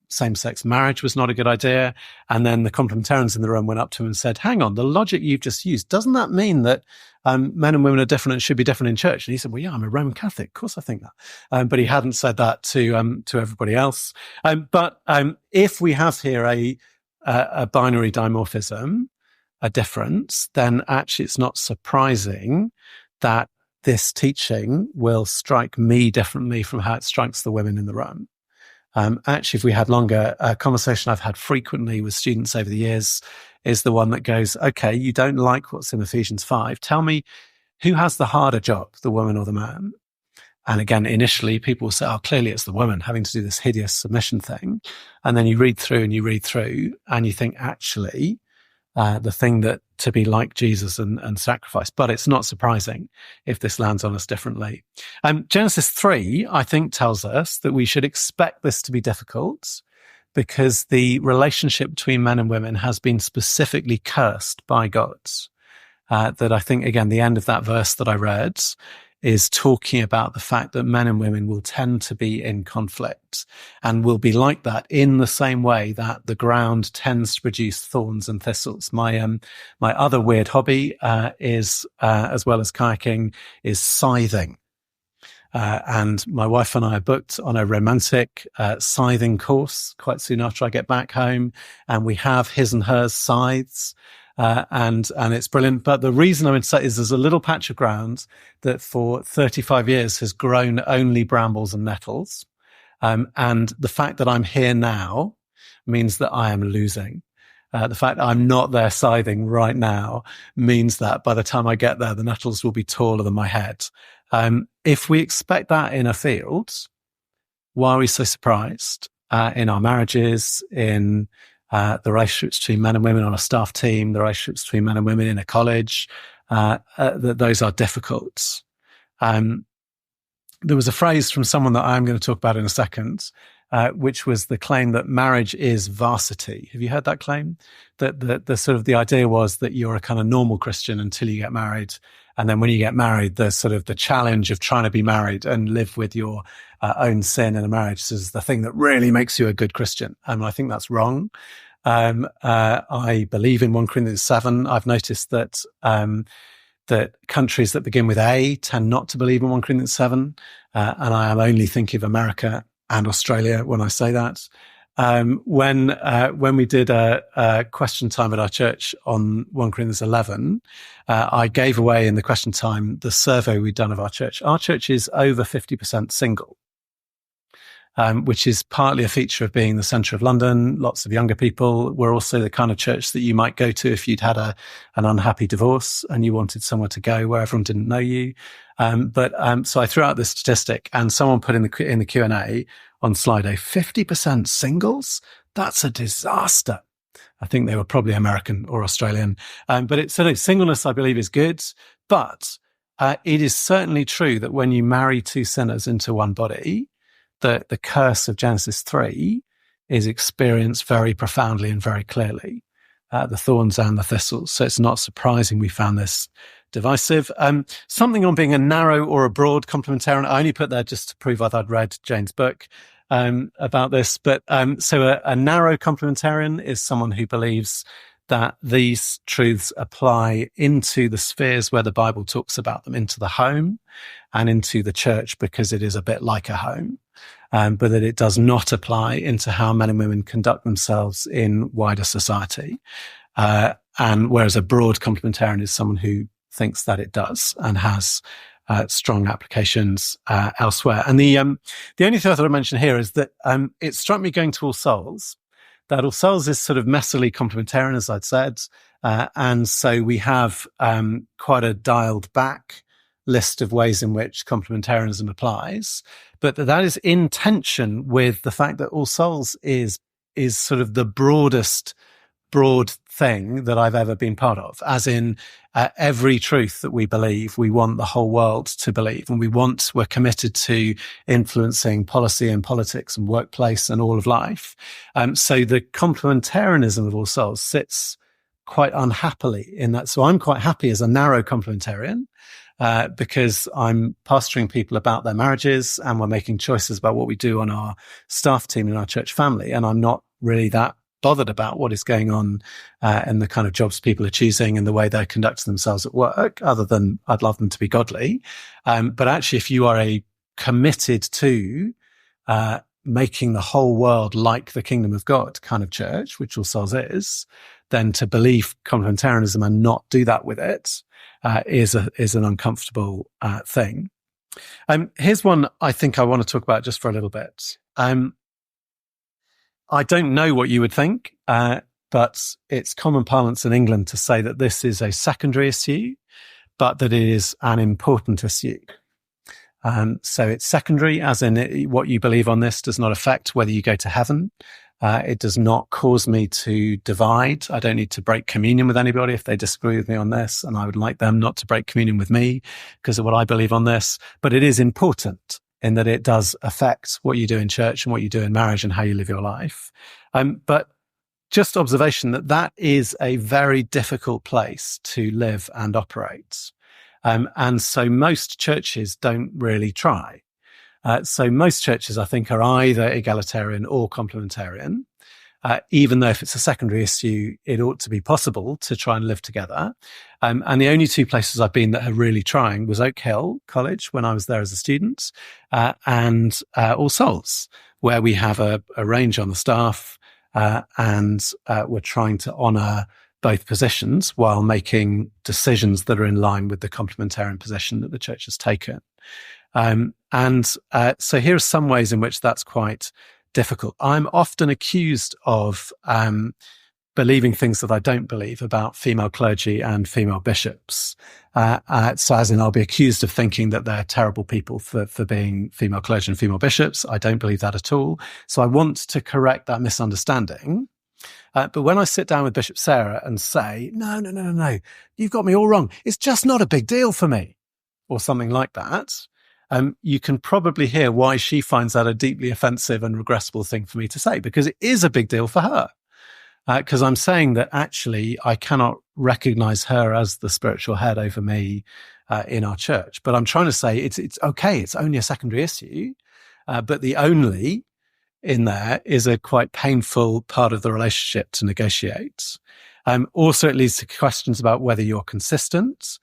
same-sex marriage was not a good idea. And then the complementarians in the room went up to him and said, hang on, the logic you've just used, doesn't that mean that men and women are different and should be different in church? And he said, well, yeah, I'm a Roman Catholic. Of course I think that. But he hadn't said that to everybody else. But if we have here a binary dimorphism, a difference, then actually it's not surprising that this teaching will strike me differently from how it strikes the women in the room. Actually, if we had longer, a conversation I've had frequently with students over the years is the one that goes, okay, you don't like what's in Ephesians 5. Tell me, who has the harder job, the woman or the man? And again, initially people will say, oh, clearly it's the woman having to do this hideous submission thing. And then you read through and you think, actually, the thing that to be like Jesus and sacrifice. But it's not surprising if this lands on us differently. Genesis 3, I think, tells us that we should expect this to be difficult, because the relationship between men and women has been specifically cursed by God. That I think, again, the end of that verse that I read is talking about the fact that men and women will tend to be in conflict and will be like that in the same way that the ground tends to produce thorns and thistles. My other weird hobby is, as well as kayaking, is scything. And my wife and I are booked on a romantic scything course quite soon after I get back home, and we have his and hers scythes. And it's brilliant. But the reason I'm interested is there's a little patch of ground that for 35 years has grown only brambles and nettles. And the fact that I'm here now means that I am losing. The fact that I'm not there scything right now means that by the time I get there, the nettles will be taller than my head. If we expect that in a field, why are we so surprised in our marriages, in the relationships between men and women on a staff team, the relationships between men and women in a college, that those are difficult. There was a phrase from someone that I'm going to talk about in a second, which was the claim that marriage is varsity. Have you heard that claim? That the sort of the idea was that you're a kind of normal Christian until you get married, And then when you get married, there's sort of the challenge of trying to be married and live with your own sin in a marriage is the thing that really makes you a good Christian. And I think that's wrong. I believe in 1 Corinthians 7. I've noticed that that countries that begin with A tend not to believe in 1 Corinthians 7. And I am only thinking of America and Australia when I say that. When we did a question time at our church on 1 Corinthians 11, I gave away in the question time the survey we'd done of our church. Our church is over 50% single, which is partly a feature of being the centre of London. Lots of younger people. We're also the kind of church that you might go to if you'd had an unhappy divorce and you wanted somewhere to go where everyone didn't know you. So I threw out this statistic, and someone put in the Q&A on Slido, 50% singles? That's a disaster. I think they were probably American or Australian. But it's certainly singleness, I believe, is good. But it is certainly true that when you marry two sinners into one body, the curse of Genesis 3 is experienced very profoundly and very clearly, the thorns and the thistles. So it's not surprising we found this divisive. Something on being a narrow or a broad complementarian. I only put there just to prove I'd read Jane's book about this. But so a narrow complementarian is someone who believes that these truths apply into the spheres where the Bible talks about them, into the home and into the church, because it is a bit like a home. But that it does not apply into how men and women conduct themselves in wider society. And whereas a broad complementarian is someone who thinks that it does and has strong applications elsewhere. And the only thing I thought I'd mention here is that it struck me going to All Souls that All Souls is sort of messily complementarian, as I'd said. And so we have quite a dialed back list of ways in which complementarianism applies, but that is in tension with the fact that All Souls is sort of the broadest broad thing that I've ever been part of, as in every truth that we believe, we want the whole world to believe, and we're committed to influencing policy and politics and workplace and all of life. So the complementarianism of All Souls sits quite unhappily in that. So I'm quite happy as a narrow complementarian, because I'm pastoring people about their marriages and we're making choices about what we do on our staff team and our church family. And I'm not really that bothered about what is going on and the kind of jobs people are choosing and the way they're conducting themselves at work, other than I'd love them to be godly. But actually, if you are committed to making the whole world like the kingdom of God kind of church, which All Souls is, then to believe complementarianism and not do that with it is an uncomfortable thing. Here's one I think I want to talk about just for a little bit. I don't know what you would think, but it's common parlance in England to say that this is a secondary issue, but that it is an important issue. So it's secondary, as in what you believe on this does not affect whether you go to heaven. It does not cause me to divide. I don't need to break communion with anybody if they disagree with me on this, and I would like them not to break communion with me because of what I believe on this. But it is important in that it does affect what you do in church and what you do in marriage and how you live your life. But just observation that is a very difficult place to live and operate. And so most churches don't really try. So most churches, I think, are either egalitarian or complementarian. Even though if it's a secondary issue, it ought to be possible to try and live together. And the only two places I've been that are really trying was Oak Hill College when I was there as a student, and All Souls, where we have a range on the staff, and we're trying to honour both positions while making decisions that are in line with the complementarian position that the church has taken. So here are some ways in which that's quite difficult. I'm often accused of believing things that I don't believe about female clergy and female bishops. So as in, I'll be accused of thinking that they're terrible people for being female clergy and female bishops. I don't believe that at all. So I want to correct that misunderstanding. But when I sit down with Bishop Sarah and say, no, you've got me all wrong. It's just not a big deal for me, or something like that. You can probably hear why she finds that a deeply offensive and regressible thing for me to say, because it is a big deal for her. Because I'm saying that actually I cannot recognize her as the spiritual head over me in our church. But I'm trying to say it's okay. It's only a secondary issue, but the only in there is a quite painful part of the relationship to negotiate. Also, it leads to questions about whether you're consistent.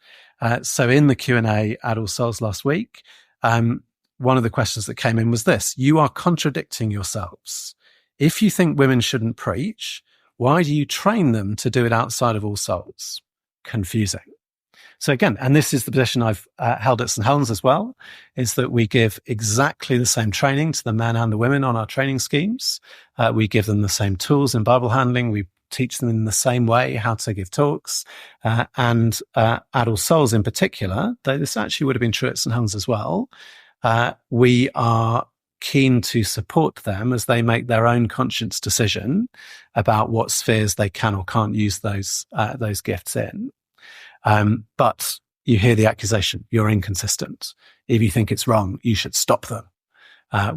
So in the Q&A at All Souls last week, one of the questions that came in was this: you are contradicting yourselves. If you think women shouldn't preach, why do you train them to do it outside of All Souls? Confusing. So again, and this is the position I've held at St. Helens as well, is that we give exactly the same training to the men and the women on our training schemes. We give them the same tools in Bible handling. We teach them in the same way how to give talks. And at All Souls in particular, though this actually would have been true at St. Helens as well, we are keen to support them as they make their own conscious decision about what spheres they can or can't use those gifts in. But you hear the accusation, you're inconsistent. If you think it's wrong, you should stop them.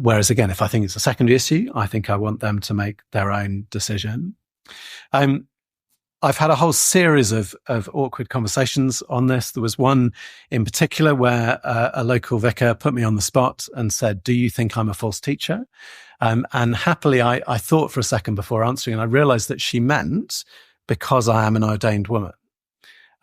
Whereas again, if I think it's a secondary issue, I think I want them to make their own decision. I've had a whole series of awkward conversations on this. There was one in particular where a local vicar put me on the spot and said, do you think I'm a false teacher? And happily, I thought for a second before answering, and I realized that she meant because I am an ordained woman.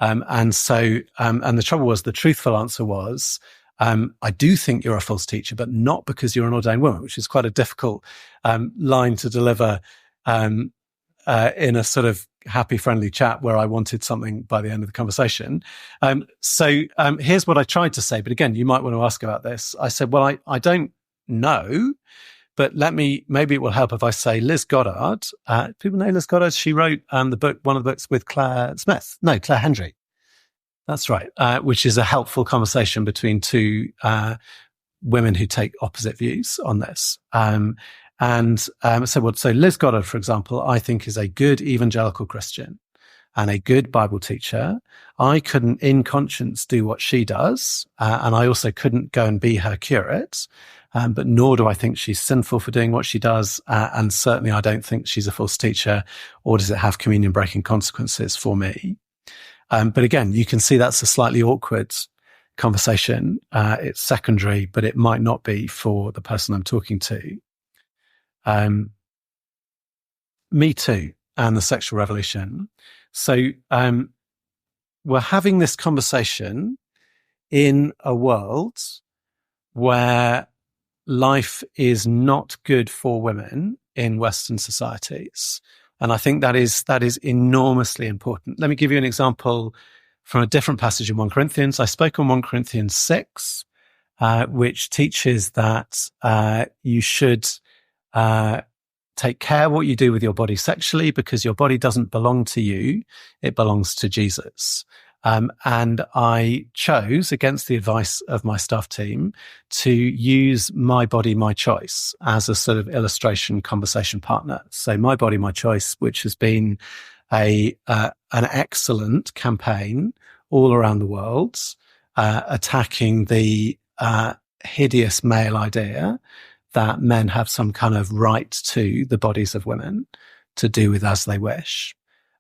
And the trouble was, the truthful answer was, I do think you're a false teacher, but not because you're an ordained woman, which is quite a difficult line to deliver in a sort of happy, friendly chat where I wanted something by the end of the conversation. So here's what I tried to say, but again, you might want to ask about this. I said, well, I don't know, but maybe it will help if I say Liz Goddard. People know Liz Goddard. She wrote one of the books with Claire Hendry. That's right. Which is a helpful conversation between two women who take opposite views on this. So Liz Goddard, for example, I think is a good evangelical Christian and a good Bible teacher. I couldn't in conscience do what she does. And I also couldn't go and be her curate. But nor do I think she's sinful for doing what she does. And certainly I don't think she's a false teacher, or does it have communion breaking consequences for me? But again, you can see that's a slightly awkward conversation. It's secondary, but it might not be for the person I'm talking to. Me Too and the sexual revolution. So we're having this conversation in a world where life is not good for women in Western societies. And I think that is enormously important. Let me give you an example from a different passage in 1 Corinthians. I spoke on 1 Corinthians 6, which teaches that you should take care what you do with your body sexually, because your body doesn't belong to you. It belongs to Jesus. And I chose, against the advice of my staff team, to use My Body, My Choice as a sort of illustration conversation partner. So My Body, My Choice, which has been an excellent campaign all around the world, attacking the hideous male idea that men have some kind of right to the bodies of women to do with as they wish.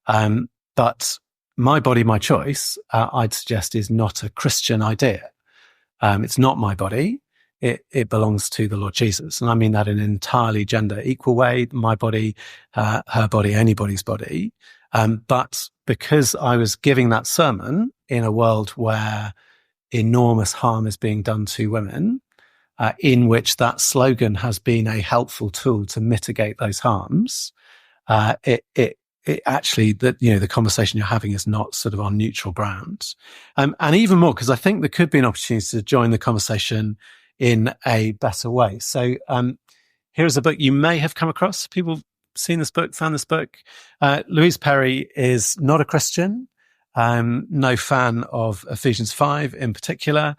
But My Body, My Choice, I'd suggest, is not a Christian idea. It's not my body. It belongs to the Lord Jesus. And I mean that in an entirely gender equal way. My body, her body, anybody's body. But because I was giving that sermon in a world where enormous harm is being done to women, in which that slogan has been a helpful tool to mitigate those harms, it actually, the conversation you're having is not sort of on neutral ground. And even more, because I think there could be an opportunity to join the conversation in a better way. So here's a book you may have come across. People seen this book, found this book. Louise Perry is not a Christian, no fan of Ephesians 5 in particular.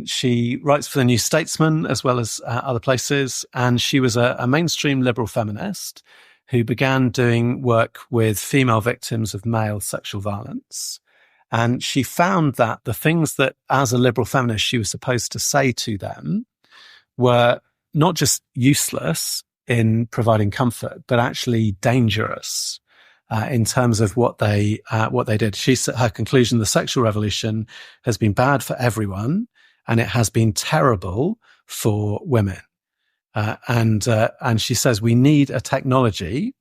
She writes for the New Statesman as well as other places. And she was a mainstream liberal feminist who began doing work with female victims of male sexual violence. And she found that the things that, as a liberal feminist, she was supposed to say to them were not just useless in providing comfort, but actually dangerous. in terms of what they did. Her conclusion: the sexual revolution has been bad for everyone, and it has been terrible for women. And she says we need a technology.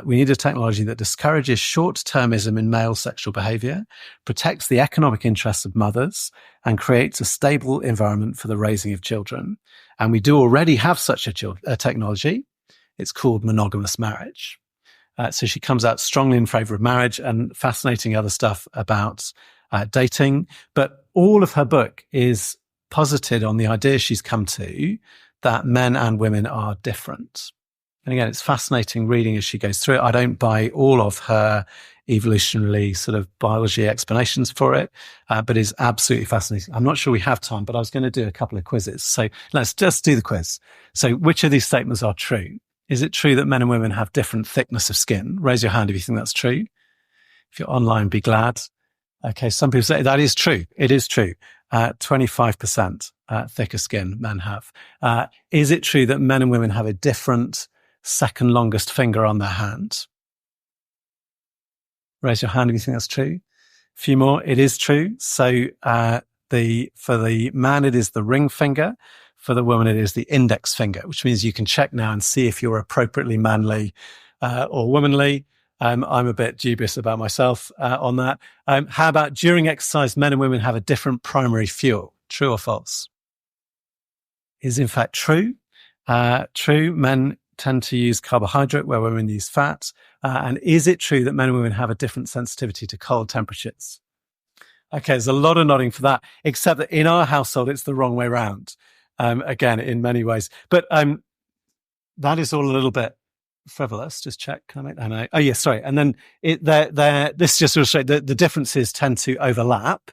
We need a technology that discourages short-termism in male sexual behavior, protects the economic interests of mothers, and creates a stable environment for the raising of children. And we do already have such a technology. It's called monogamous marriage. So she comes out strongly in favor of marriage and fascinating other stuff about dating. But all of her book is posited on the idea she's come to that men and women are different. And again, it's fascinating reading as she goes through it. I don't buy all of her evolutionarily sort of biology explanations for it, but it's absolutely fascinating. I'm not sure we have time, but I was going to do a couple of quizzes. So let's just do the quiz. So which of these statements are true? Is it true that men and women have different thickness of skin? Raise your hand if you think that's true. If you're online, be glad. Okay, some people say that is true. It is true. 25% thicker skin men have. Is it true that men and women have a different second longest finger on their hand? Raise your hand if you think that's true. A few more. It is true. So for the man, it is the ring finger. For the woman, it is the index finger, which means you can check now and see if you're appropriately manly or womanly. I'm a bit dubious about myself on that. How about during exercise, men and women have a different primary fuel? True or false? Is in fact true. True. Men tend to use carbohydrate where women use fat. And is it true that men and women have a different sensitivity to cold temperatures? Okay, there's a lot of nodding for that, except that in our household, it's the wrong way round. Again, in many ways. But that is all a little bit frivolous. Just check. Can I make that? No. Oh, yes, sorry. And then this just illustrates the differences tend to overlap.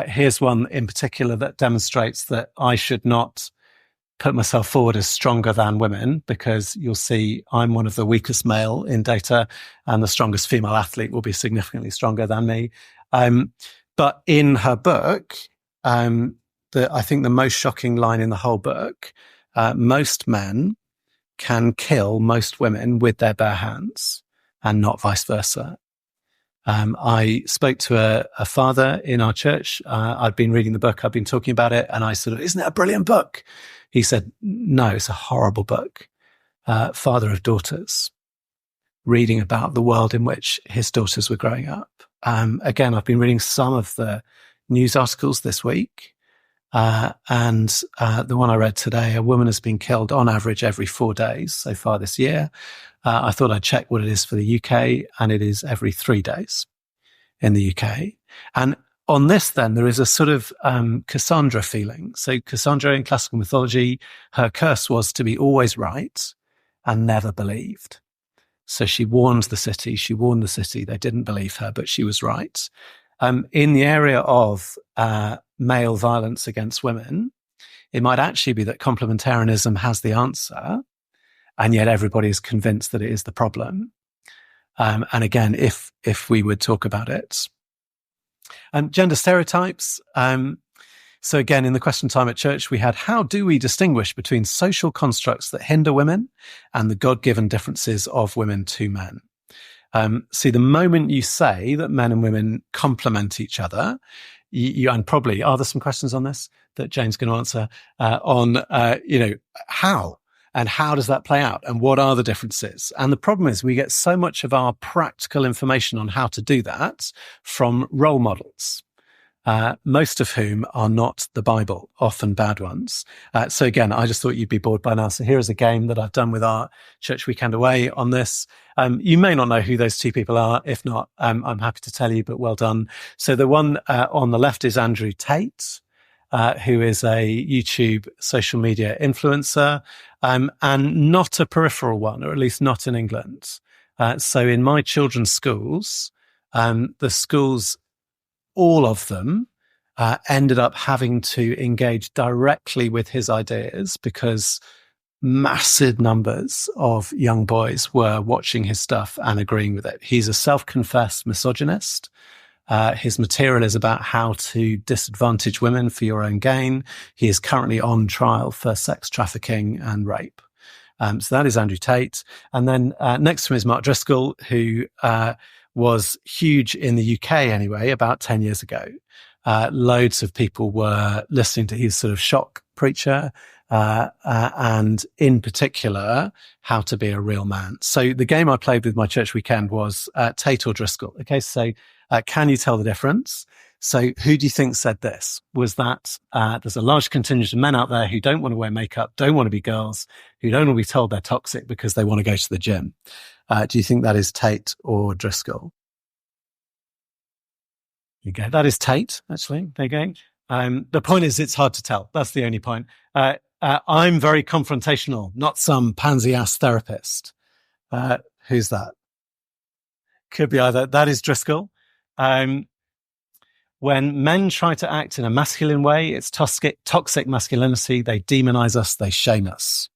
Here's one in particular that demonstrates that I should not put myself forward as stronger than women, because you'll see I'm one of the weakest male in data and the strongest female athlete will be significantly stronger than me. But in her book, I think the most shocking line in the whole book, most men can kill most women with their bare hands and not vice versa. I spoke to a father in our church. I'd been reading the book. I'd been talking about it. And I said, isn't it a brilliant book? He said, no, it's a horrible book. Father of daughters, reading about the world in which his daughters were growing up. Again, I've been reading some of the news articles this week. And the one I read today, a woman has been killed on average every 4 days so far this year. I thought I'd check what it is for the UK, and it is every 3 days in the UK. And on this, then, there is a sort of Cassandra feeling. So Cassandra in classical mythology, her curse was to be always right and never believed. So she warned the city. They didn't believe her, but she was right. In the area of male violence against women, it might actually be that complementarianism has the answer, and yet everybody is convinced that it is the problem. And again, if we would talk about it. Gender stereotypes. So again, in the question time at church, we had, how do we distinguish between social constructs that hinder women and the God-given differences of women to men? See, the moment you say that men and women complement each other, and probably, are there some questions on this that Jane's going to answer how? And how does that play out? And what are the differences? And the problem is we get so much of our practical information on how to do that from role models, most of whom are not the Bible, often bad ones. So again, I just thought you'd be bored by now. So here is a game that I've done with our church weekend away on this. You may not know who those two people are. If not, I'm happy to tell you, but well done. So the one on the left is Andrew Tate, who is a YouTube social media influencer, and not a peripheral one, or at least not in England. So in my children's schools, the schools, all of them, ended up having to engage directly with his ideas because massive numbers of young boys were watching his stuff and agreeing with it. He's a self-confessed misogynist. His material is about how to disadvantage women for your own gain. He is currently on trial for sex trafficking and rape. So that is Andrew Tate. And then next to him is Mark Driscoll, who was huge in the UK anyway, about 10 years ago. Loads of people were listening to his sort of shock preacher, and in particular, how to be a real man. So the game I played with my church weekend was Tate or Driscoll. Okay, so can you tell the difference? So who do you think said this? Was that there's a large contingent of men out there who don't want to wear makeup, don't want to be girls, who don't want to be told they're toxic because they want to go to the gym? Do you think that is Tate or Driscoll? There you go. That is Tate, actually. There you go. The point is, it's hard to tell. That's the only point. I'm very confrontational, not some pansy-ass therapist. Who's that? Could be either. That is Driscoll. When men try to act in a masculine way, it's toxic masculinity. They demonize us. They shame us.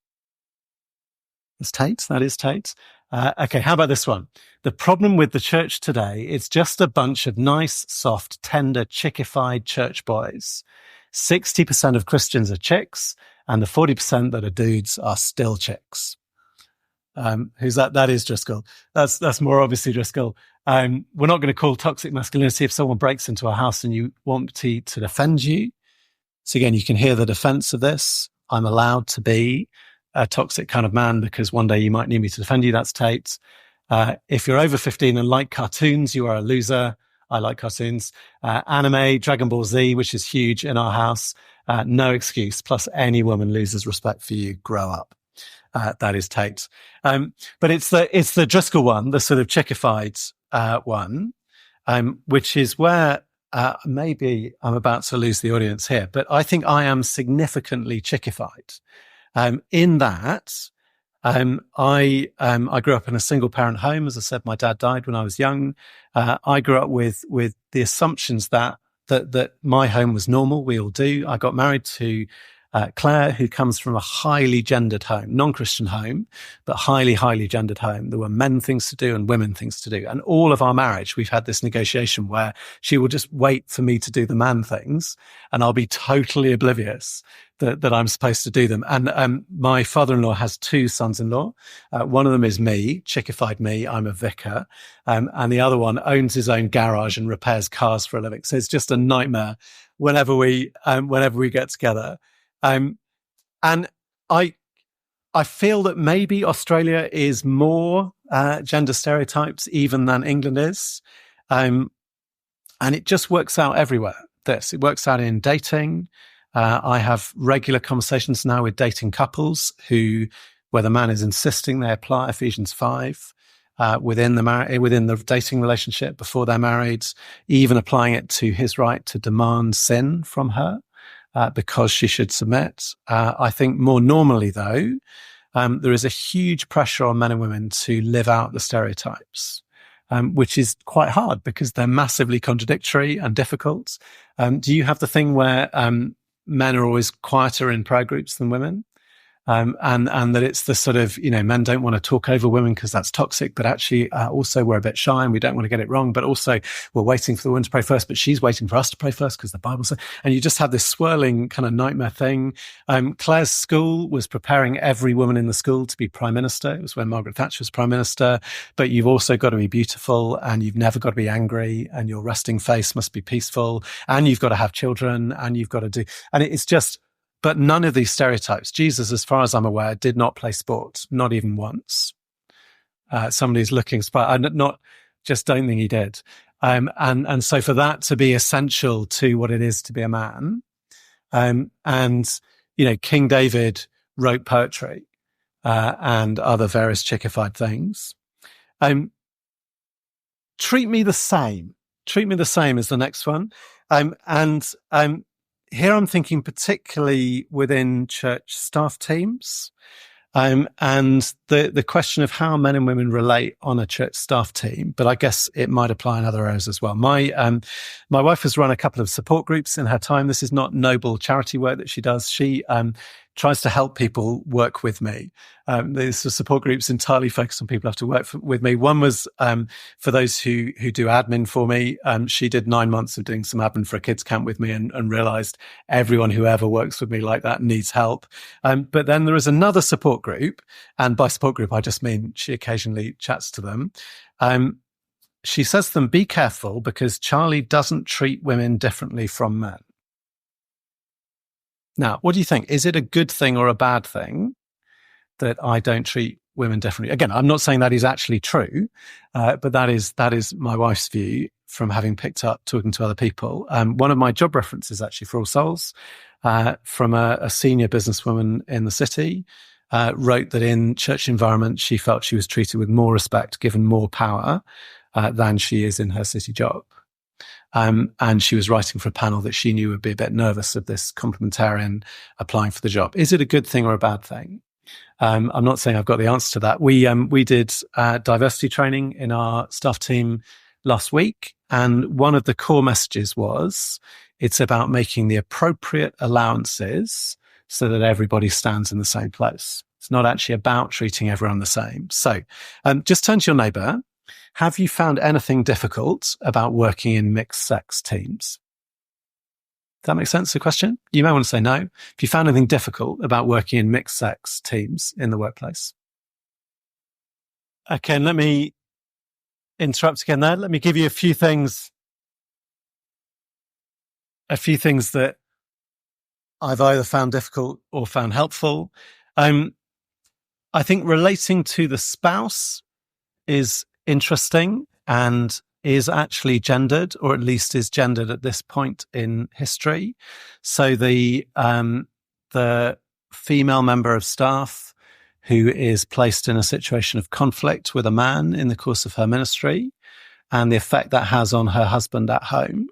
That's Tate. That is Tate. Okay, how about this one? The problem with the church today, it's just a bunch of nice, soft, tender, chickified church boys. 60% of Christians are chicks, and the 40% that are dudes are still chicks. Who's that? That is Driscoll. That's more obviously Driscoll. We're not going to call toxic masculinity if someone breaks into a house and you want to defend you. So again, you can hear the defense of this. I'm allowed to be a toxic kind of man because one day you might need me to defend you. That's Tate. If you're over 15 and like cartoons, you are a loser. I like cartoons. Anime, Dragon Ball Z, which is huge in our house. No excuse. Plus any woman loses respect for you. Grow up. That is Tate. But it's the Driscoll one, the sort of chickified one, which is where maybe I'm about to lose the audience here, but I think I am significantly chickified. In that, I grew up in a single parent home. As I said, my dad died when I was young. I grew up with the assumptions that my home was normal. We all do. I got married to Claire, who comes from a highly gendered home, non-Christian home, but highly, highly gendered home. There were men things to do and women things to do. And all of our marriage, we've had this negotiation where she will just wait for me to do the man things and I'll be totally oblivious that I'm supposed to do them. And my father-in-law has two sons-in-law. One of them is me, chickified me. I'm a vicar. And the other one owns his own garage and repairs cars for a living. So it's just a nightmare whenever we get together. And I feel that maybe Australia is more gender stereotypes even than England is. And it just works out everywhere. It works out in dating. I have regular conversations now with dating couples where the man is insisting they apply Ephesians 5 within the dating relationship before they're married, even applying it to his right to demand sin from her. Because she should submit. I think more normally, though, there is a huge pressure on men and women to live out the stereotypes, which is quite hard because they're massively contradictory and difficult. Do you have the thing where men are always quieter in prayer groups than women? And that it's the sort of, men don't want to talk over women because that's toxic, but actually also we're a bit shy and we don't want to get it wrong, but also we're waiting for the woman to pray first, but she's waiting for us to pray first because the Bible says, and you just have this swirling kind of nightmare thing. Claire's school was preparing every woman in the school to be prime minister. It was when Margaret Thatcher was prime minister, but you've also got to be beautiful and you've never got to be angry and your resting face must be peaceful and you've got to have children and you've got to do, and it's just, but none of these stereotypes. Jesus, as far as I'm aware, did not play sport, not even once. Somebody's looking, not just don't think he did. And so for that to be essential to what it is to be a man, King David wrote poetry and other various chickified things. Treat me the same. Treat me the same is the next one. Here I'm thinking particularly within church staff teams. And the question of how men and women relate on a church staff team, but I guess it might apply in other areas as well. My wife has run a couple of support groups in her time. This is not noble charity work that she does. She tries to help people work with me. These are support groups entirely focused on people who have to work with me. One was for those who do admin for me. She did 9 months of doing some admin for a kids camp with me and realized everyone who ever works with me like that needs help. But then there is another support group, and by support group, I just mean she occasionally chats to them. She says to them, be careful because Charlie doesn't treat women differently from men. Now, what do you think? Is it a good thing or a bad thing that I don't treat women differently? Again, I'm not saying that is actually true, but that is my wife's view from having picked up talking to other people. One of my job references actually for All Souls from a senior businesswoman in the city wrote that in church environment, she felt she was treated with more respect, given more power than she is in her city job. And she was writing for a panel that she knew would be a bit nervous of this complementarian applying for the job. Is it a good thing or a bad thing? I'm not saying I've got the answer to that. We did diversity training in our staff team last week. And one of the core messages was it's about making the appropriate allowances so that everybody stands in the same place. It's not actually about treating everyone the same. So just turn to your neighbour. Have you found anything difficult about working in mixed sex teams? Does that make sense, the question? You may want to say no. If you found anything difficult about working in mixed sex teams in the workplace. Okay, let me interrupt again there. Let me give you a few things that I've either found difficult or found helpful. I think relating to the spouse is interesting and is actually gendered, or at least is gendered at this point in history. So the female member of staff who is placed in a situation of conflict with a man in the course of her ministry and the effect that has on her husband at home,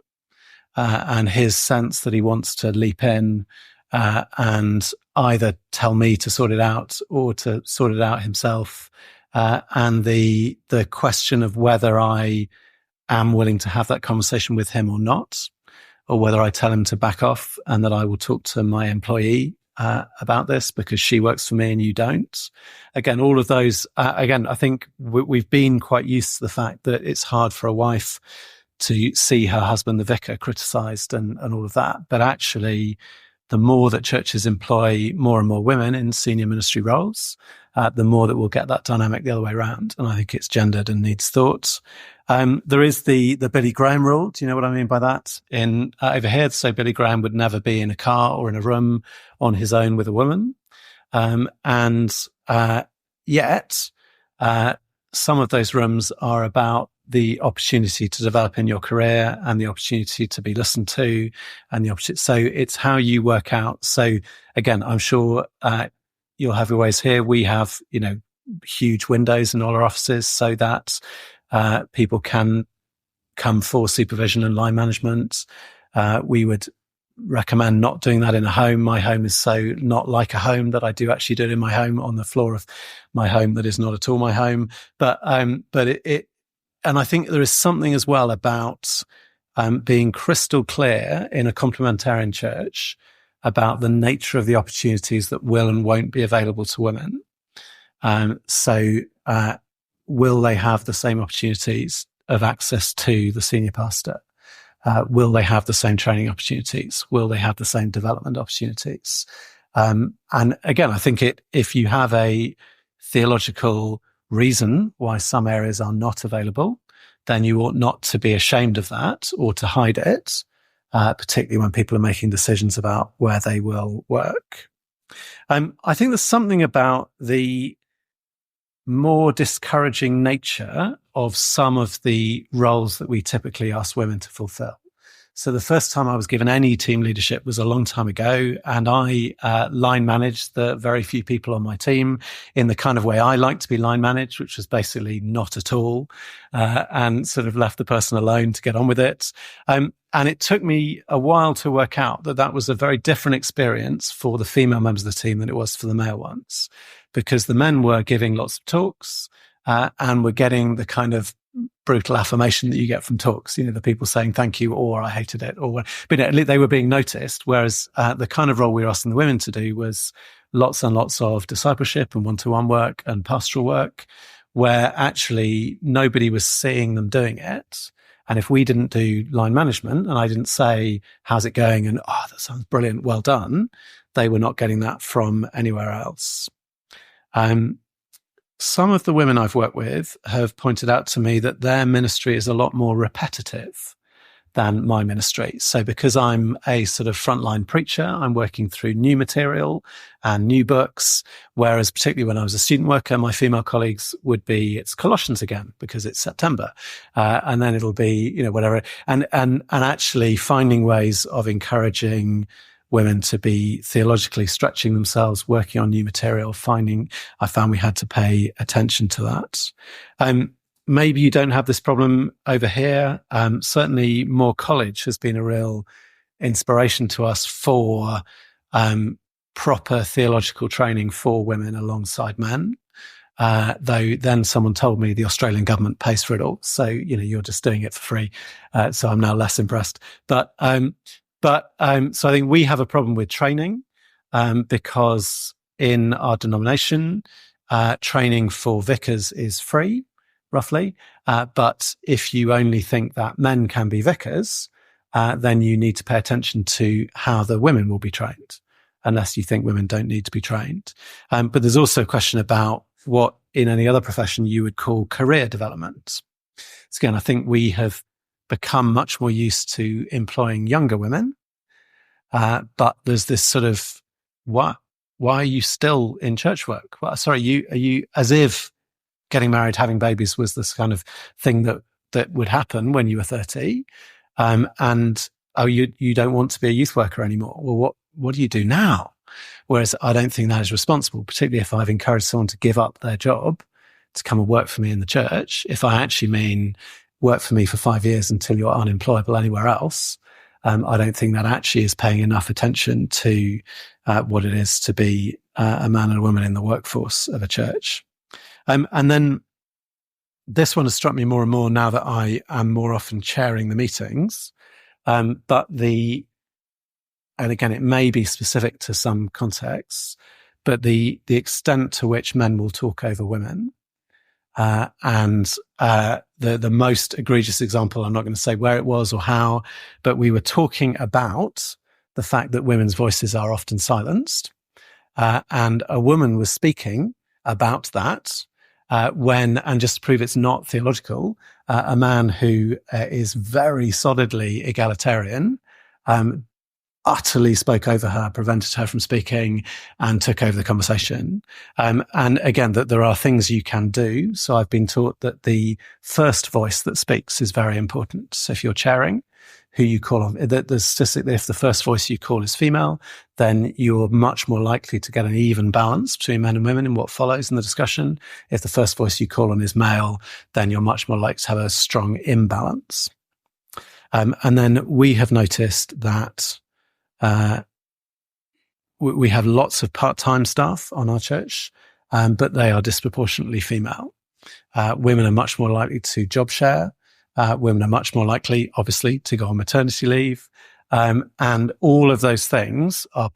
and his sense that he wants to leap in and either tell me to sort it out or to sort it out himself. And the question of whether I am willing to have that conversation with him or not, or whether I tell him to back off and that I will talk to my employee about this because she works for me and you don't. Again, all of those, I think we've been quite used to the fact that it's hard for a wife to see her husband, the vicar, criticised and all of that. But actually, the more that churches employ more and more women in senior ministry roles, the more that we'll get that dynamic the other way around. And I think it's gendered and needs thought. There is the Billy Graham rule. Do you know what I mean by that? In over here, so Billy Graham would never be in a car or in a room on his own with a woman. Yet, some of those rooms are about the opportunity to develop in your career and the opportunity to be listened to and the opportunity. So it's how you work out. So again, I'm sure you'll have your ways here. We have, huge windows in all our offices so that people can come for supervision and line management. We would recommend not doing that in a home. My home is so not like a home that I do actually do it in my home on the floor of my home that is not at all my home. But and I think there is something as well about being crystal clear in a complementarian church about the nature of the opportunities that will and won't be available to women. So will they have the same opportunities of access to the senior pastor? Will they have the same training opportunities? Will they have the same development opportunities? And again, I think if you have a theological reason why some areas are not available, then you ought not to be ashamed of that or to hide it, particularly when people are making decisions about where they will work. I think there's something about the more discouraging nature of some of the roles that we typically ask women to fulfill. So the first time I was given any team leadership was a long time ago, and I line managed the very few people on my team in the kind of way I like to be line managed, which was basically not at all, and sort of left the person alone to get on with it. And it took me a while to work out that that was a very different experience for the female members of the team than it was for the male ones, because the men were giving lots of talks and were getting the kind of brutal affirmation that you get from talks, the people saying thank you or I hated it, but they were being noticed. Whereas the kind of role we were asking the women to do was lots and lots of discipleship and one-to-one work and pastoral work, where actually nobody was seeing them doing it. And if we didn't do line management and I didn't say, how's it going? And, oh, that sounds brilliant, well done, they were not getting that from anywhere else. Some of the women I've worked with have pointed out to me that their ministry is a lot more repetitive than my ministry. So because I'm a sort of frontline preacher, I'm working through new material and new books, whereas particularly when I was a student worker, my female colleagues would be, it's Colossians again, because it's September. And then it'll be, whatever. And actually finding ways of encouraging women to be theologically stretching themselves, working on new material, I found we had to pay attention to that. Maybe you don't have this problem over here. Certainly Moore College has been a real inspiration to us for proper theological training for women alongside men. Though then someone told me the Australian government pays for it all. So, you're just doing it for free. So I'm now less impressed. So I think we have a problem with training, because in our denomination, training for vicars is free, roughly. But if you only think that men can be vicars, then you need to pay attention to how the women will be trained, unless you think women don't need to be trained. But there's also a question about what in any other profession you would call career development. So again, I think we have become much more used to employing younger women. But there's this sort of, why are you still in church work? Well, sorry, are you as if getting married, having babies was this kind of thing that would happen when you were 30. You don't want to be a youth worker anymore. Well, what do you do now? Whereas I don't think that is responsible, particularly if I've encouraged someone to give up their job to come and work for me in the church. If I actually mean work for me for 5 years until you're unemployable anywhere else, I don't think that actually is paying enough attention to what it is to be a man and a woman in the workforce of a church. And then this one has struck me more and more now that I am more often chairing the meetings. And again, it may be specific to some contexts, but the extent to which men will talk over women. And the most egregious example, I'm not going to say where it was or how, but we were talking about the fact that women's voices are often silenced. And a woman was speaking about that and just to prove it's not theological, a man who is very solidly egalitarian, utterly spoke over her, prevented her from speaking, and took over the conversation. And again, that there are things you can do. So I've been taught that the first voice that speaks is very important. So if you're chairing, who you call on, the statistic that if the first voice you call is female, then you're much more likely to get an even balance between men and women in what follows in the discussion. If the first voice you call on is male, then you're much more likely to have a strong imbalance. And then we have noticed that we have lots of part-time staff on our church, but they are disproportionately female. Women are much more likely to job share. Women are much more likely, obviously, to go on maternity leave. And all of those things are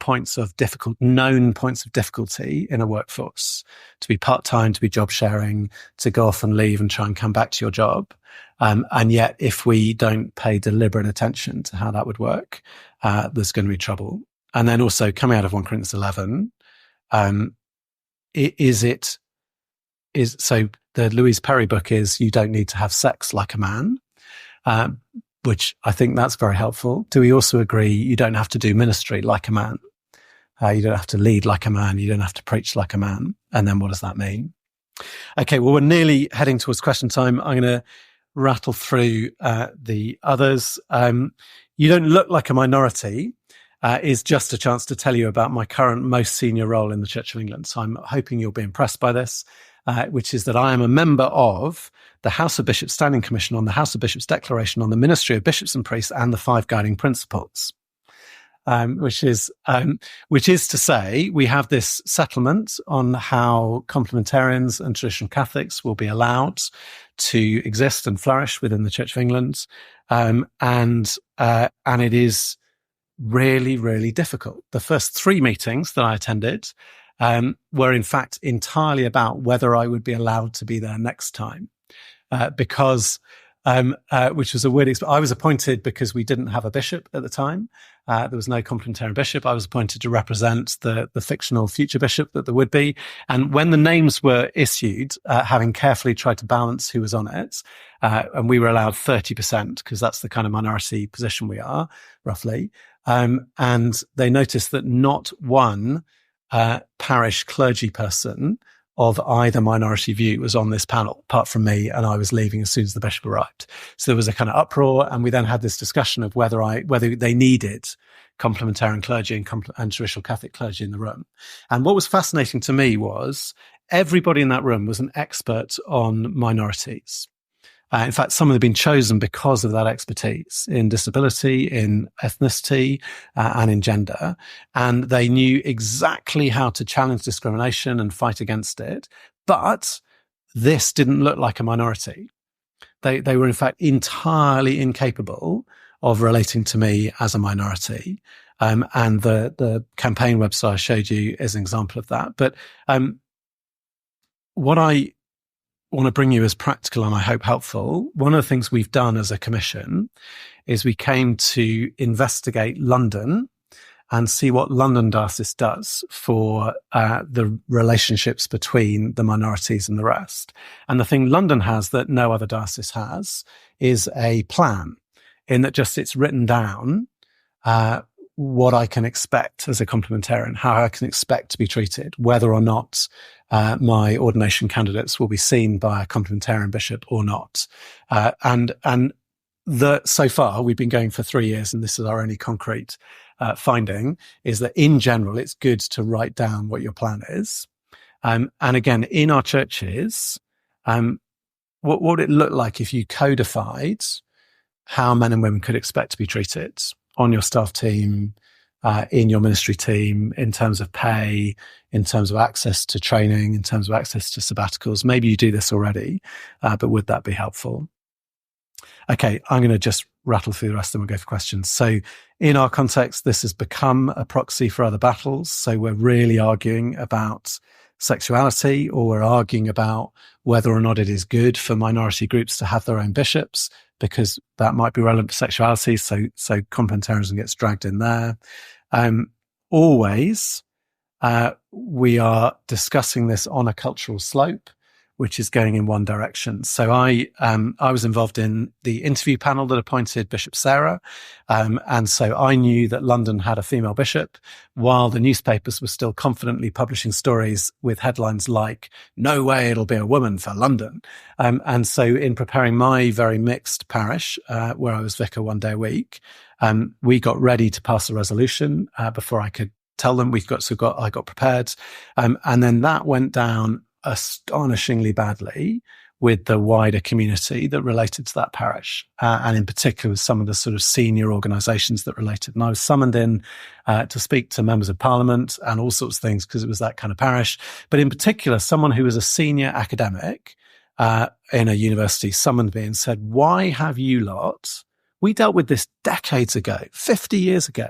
known points of difficulty in a workforce. To be part-time, to be job sharing, to go off and leave and try and come back to your job. And yet, if we don't pay deliberate attention to how that would work, there's going to be trouble. And then also coming out of 1 Corinthians 11, so the Louise Perry book is You Don't Need to Have Sex Like a Man, which I think that's very helpful. Do we also agree you don't have to do ministry like a man? You don't have to lead like a man. You don't have to preach like a man. And then what does that mean? Okay, well, we're nearly heading towards question time. I'm going to rattle through the others. You don't look like a minority is just a chance to tell you about my current most senior role in the Church of England. So I'm hoping you'll be impressed by this, which is that I am a member of the House of Bishops Standing Commission on the House of Bishops Declaration on the Ministry of Bishops and Priests and the 5 Guiding Principles. Which is to say, we have this settlement on how complementarians and traditional Catholics will be allowed to exist and flourish within the Church of England, and it is really, really difficult. The first 3 meetings that I attended were in fact entirely about whether I would be allowed to be there next time, because. Which was a weird experience. I was appointed because we didn't have a bishop at the time. There was no complementarian bishop. I was appointed to represent the fictional future bishop that there would be. And when the names were issued, having carefully tried to balance who was on it, and we were allowed 30% because that's the kind of minority position we are, roughly. And they noticed that not one parish clergy person of either minority view was on this panel, apart from me, and I was leaving as soon as the bishop arrived. So there was a kind of uproar, and we then had this discussion of whether they needed complementarian clergy and traditional Catholic clergy in the room. And what was fascinating to me was everybody in that room was an expert on minorities. In fact, some have been chosen because of that expertise in disability, in ethnicity, and in gender. And they knew exactly how to challenge discrimination and fight against it. But this didn't look like a minority. They were, in fact, entirely incapable of relating to me as a minority. And the campaign website I showed you is an example of that. But what I want to bring you as practical and I hope helpful, one of the things we've done as a commission is we came to investigate London and see what London Diocese does for the relationships between the minorities and the rest. And the thing London has that no other diocese has is a plan, in that just it's written down what I can expect as a complementarian, how I can expect to be treated, whether or not my ordination candidates will be seen by a complementarian bishop or not. So far, we've been going for 3 years, and this is our only concrete finding, is that in general, it's good to write down what your plan is. And again, in our churches, what would it look like if you codified how men and women could expect to be treated on your staff team, in your ministry team, in terms of pay, in terms of access to training, in terms of access to sabbaticals? Maybe you do this already, but would that be helpful? Okay, I'm going to just rattle through the rest and we'll go for questions. So in our context, this has become a proxy for other battles. So we're really arguing about sexuality, or we're arguing about whether or not it is good for minority groups to have their own bishops, because that might be relevant for sexuality. So complementarianism gets dragged in there. Always, we are discussing this on a cultural slope, which is going in one direction. So I was involved in the interview panel that appointed Bishop Sarah. And so I knew that London had a female bishop, while the newspapers were still confidently publishing stories with headlines like, "No way it'll be a woman for London." And so in preparing my very mixed parish, where I was vicar one day a week, we got ready to pass a resolution before I could tell them. I got prepared. And then that went down astonishingly badly with the wider community that related to that parish, and in particular with some of the sort of senior organisations that related. And I was summoned in to speak to members of parliament and all sorts of things, because it was that kind of parish. But in particular, someone who was a senior academic in a university summoned me and said, "Why have you lot, we dealt with this decades ago, 50 years ago,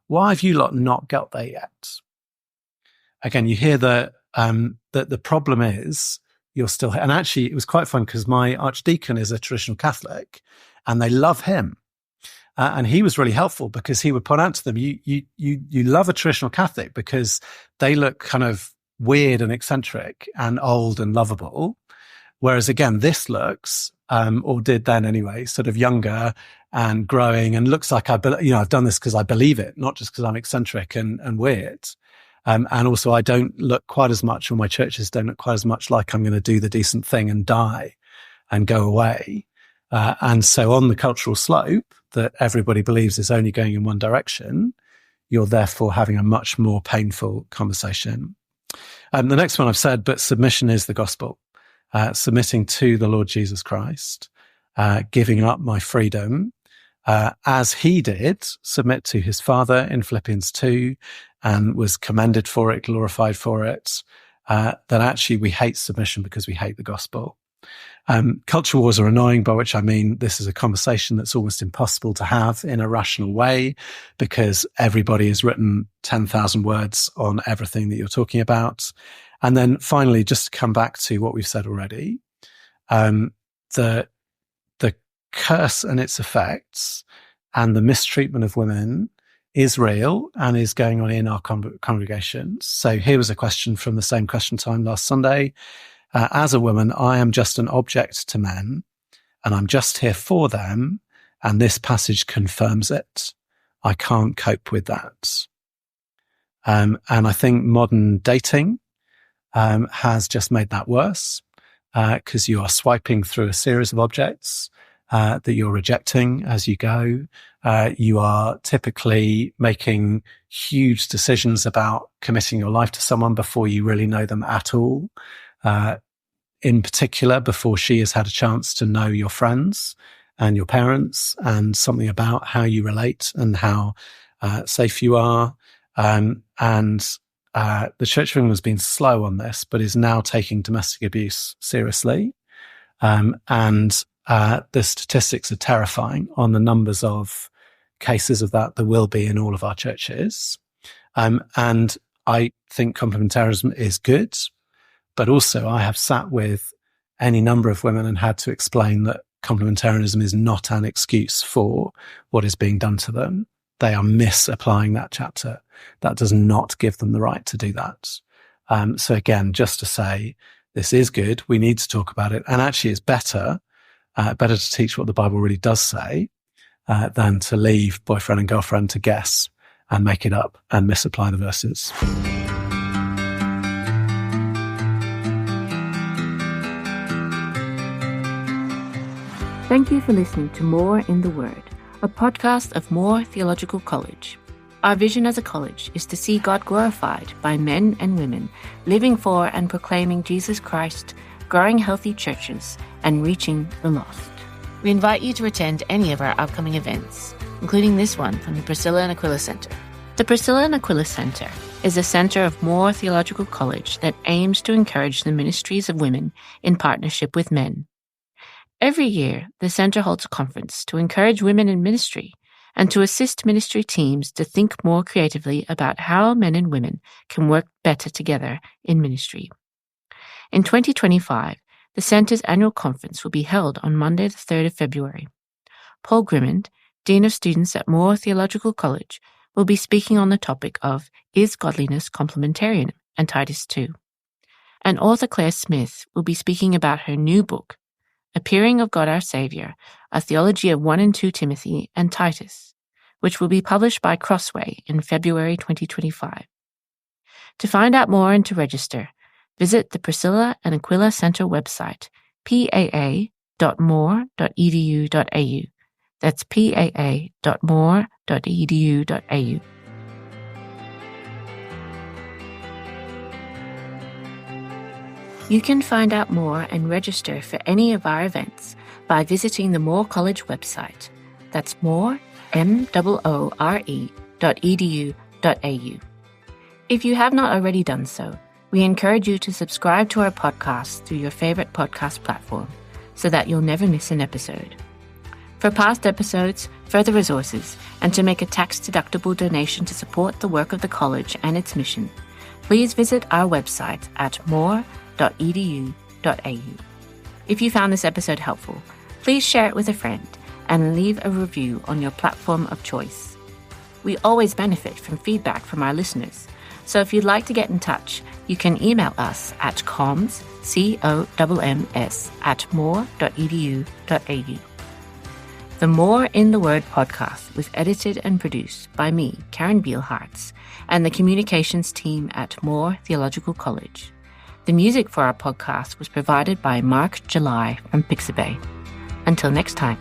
why have you lot not got there yet?" Again, you hear that the problem is you're still, and actually it was quite fun because my archdeacon is a traditional Catholic and they love him. And he was really helpful because he would point out to them, you love a traditional Catholic because they look kind of weird and eccentric and old and lovable. Whereas again, this looks, or did then anyway, sort of younger and growing, and looks like I've done this because I believe it, not just because I'm eccentric and weird. And also I don't look quite as much, or my churches don't look quite as much like I'm going to do the decent thing and die and go away. And so on the cultural slope that everybody believes is only going in one direction, you're therefore having a much more painful conversation. The next one I've said, but submission is the gospel. Submitting to the Lord Jesus Christ, giving up my freedom, as he did submit to his Father in Philippians 2 and was commended for it, glorified for it, that actually we hate submission because we hate the gospel. Culture wars are annoying, by which I mean this is a conversation that's almost impossible to have in a rational way because everybody has written 10,000 words on everything that you're talking about. And then finally, just to come back to what we've said already, the curse and its effects and the mistreatment of women is real and is going on in our congregations. So here was a question from the same question time last Sunday. As a woman, I am just an object to men and I'm just here for them. And this passage confirms it. I can't cope with that. And I think modern dating has just made that worse because you are swiping through a series of objects that you're rejecting as you go. You are typically making huge decisions about committing your life to someone before you really know them at all. In particular, before she has had a chance to know your friends and your parents and something about how you relate and how safe you are. And the Church of England has been slow on this, but is now taking domestic abuse seriously. And the statistics are terrifying on the numbers of cases of that there will be in all of our churches. And I think complementarianism is good, but also I have sat with any number of women and had to explain that complementarianism is not an excuse for what is being done to them. They are misapplying that chapter. That does not give them the right to do that. So again, just to say, this is good. We need to talk about it. And actually it's better to teach what the Bible really does say than to leave boyfriend and girlfriend to guess and make it up and misapply the verses. Thank you for listening to More in the Word, a podcast of More Theological College. Our vision as a college is to see God glorified by men and women living for and proclaiming Jesus Christ, growing healthy churches, and reaching the lost. We invite you to attend any of our upcoming events, including this one from the Priscilla and Aquila Centre. The Priscilla and Aquila Centre is a centre of More Theological College that aims to encourage the ministries of women in partnership with men. Every year, the centre holds a conference to encourage women in ministry and to assist ministry teams to think more creatively about how men and women can work better together in ministry. In 2025, the centre's annual conference will be held on Monday, the 3rd of February. Paul Grimmond, Dean of Students at More Theological College, will be speaking on the topic of Is Godliness Complementarian? And Titus 2. And author Claire Smith will be speaking about her new book, Appearing of God Our Saviour, A Theology of 1 and 2 Timothy and Titus, which will be published by Crossway in February 2025. To find out more and to register, visit the Priscilla and Aquila Centre website, paa.more.edu.au. That's paa.more.edu.au. You can find out more and register for any of our events by visiting the More College website. That's more.edu.au. If you have not already done so, we encourage you to subscribe to our podcast through your favorite podcast platform so that you'll never miss an episode. For past episodes, further resources, and to make a tax-deductible donation to support the work of the college and its mission, please visit our website at more.edu.au. If you found this episode helpful, please share it with a friend and leave a review on your platform of choice. We always benefit from feedback from our listeners, so if you'd like to get in touch, you can email us at comms, COMMS, @more.edu.au. The More in the Word podcast was edited and produced by me, Karen Beilhartz, and the communications team at More Theological College. The music for our podcast was provided by Mark July from Pixabay. Until next time.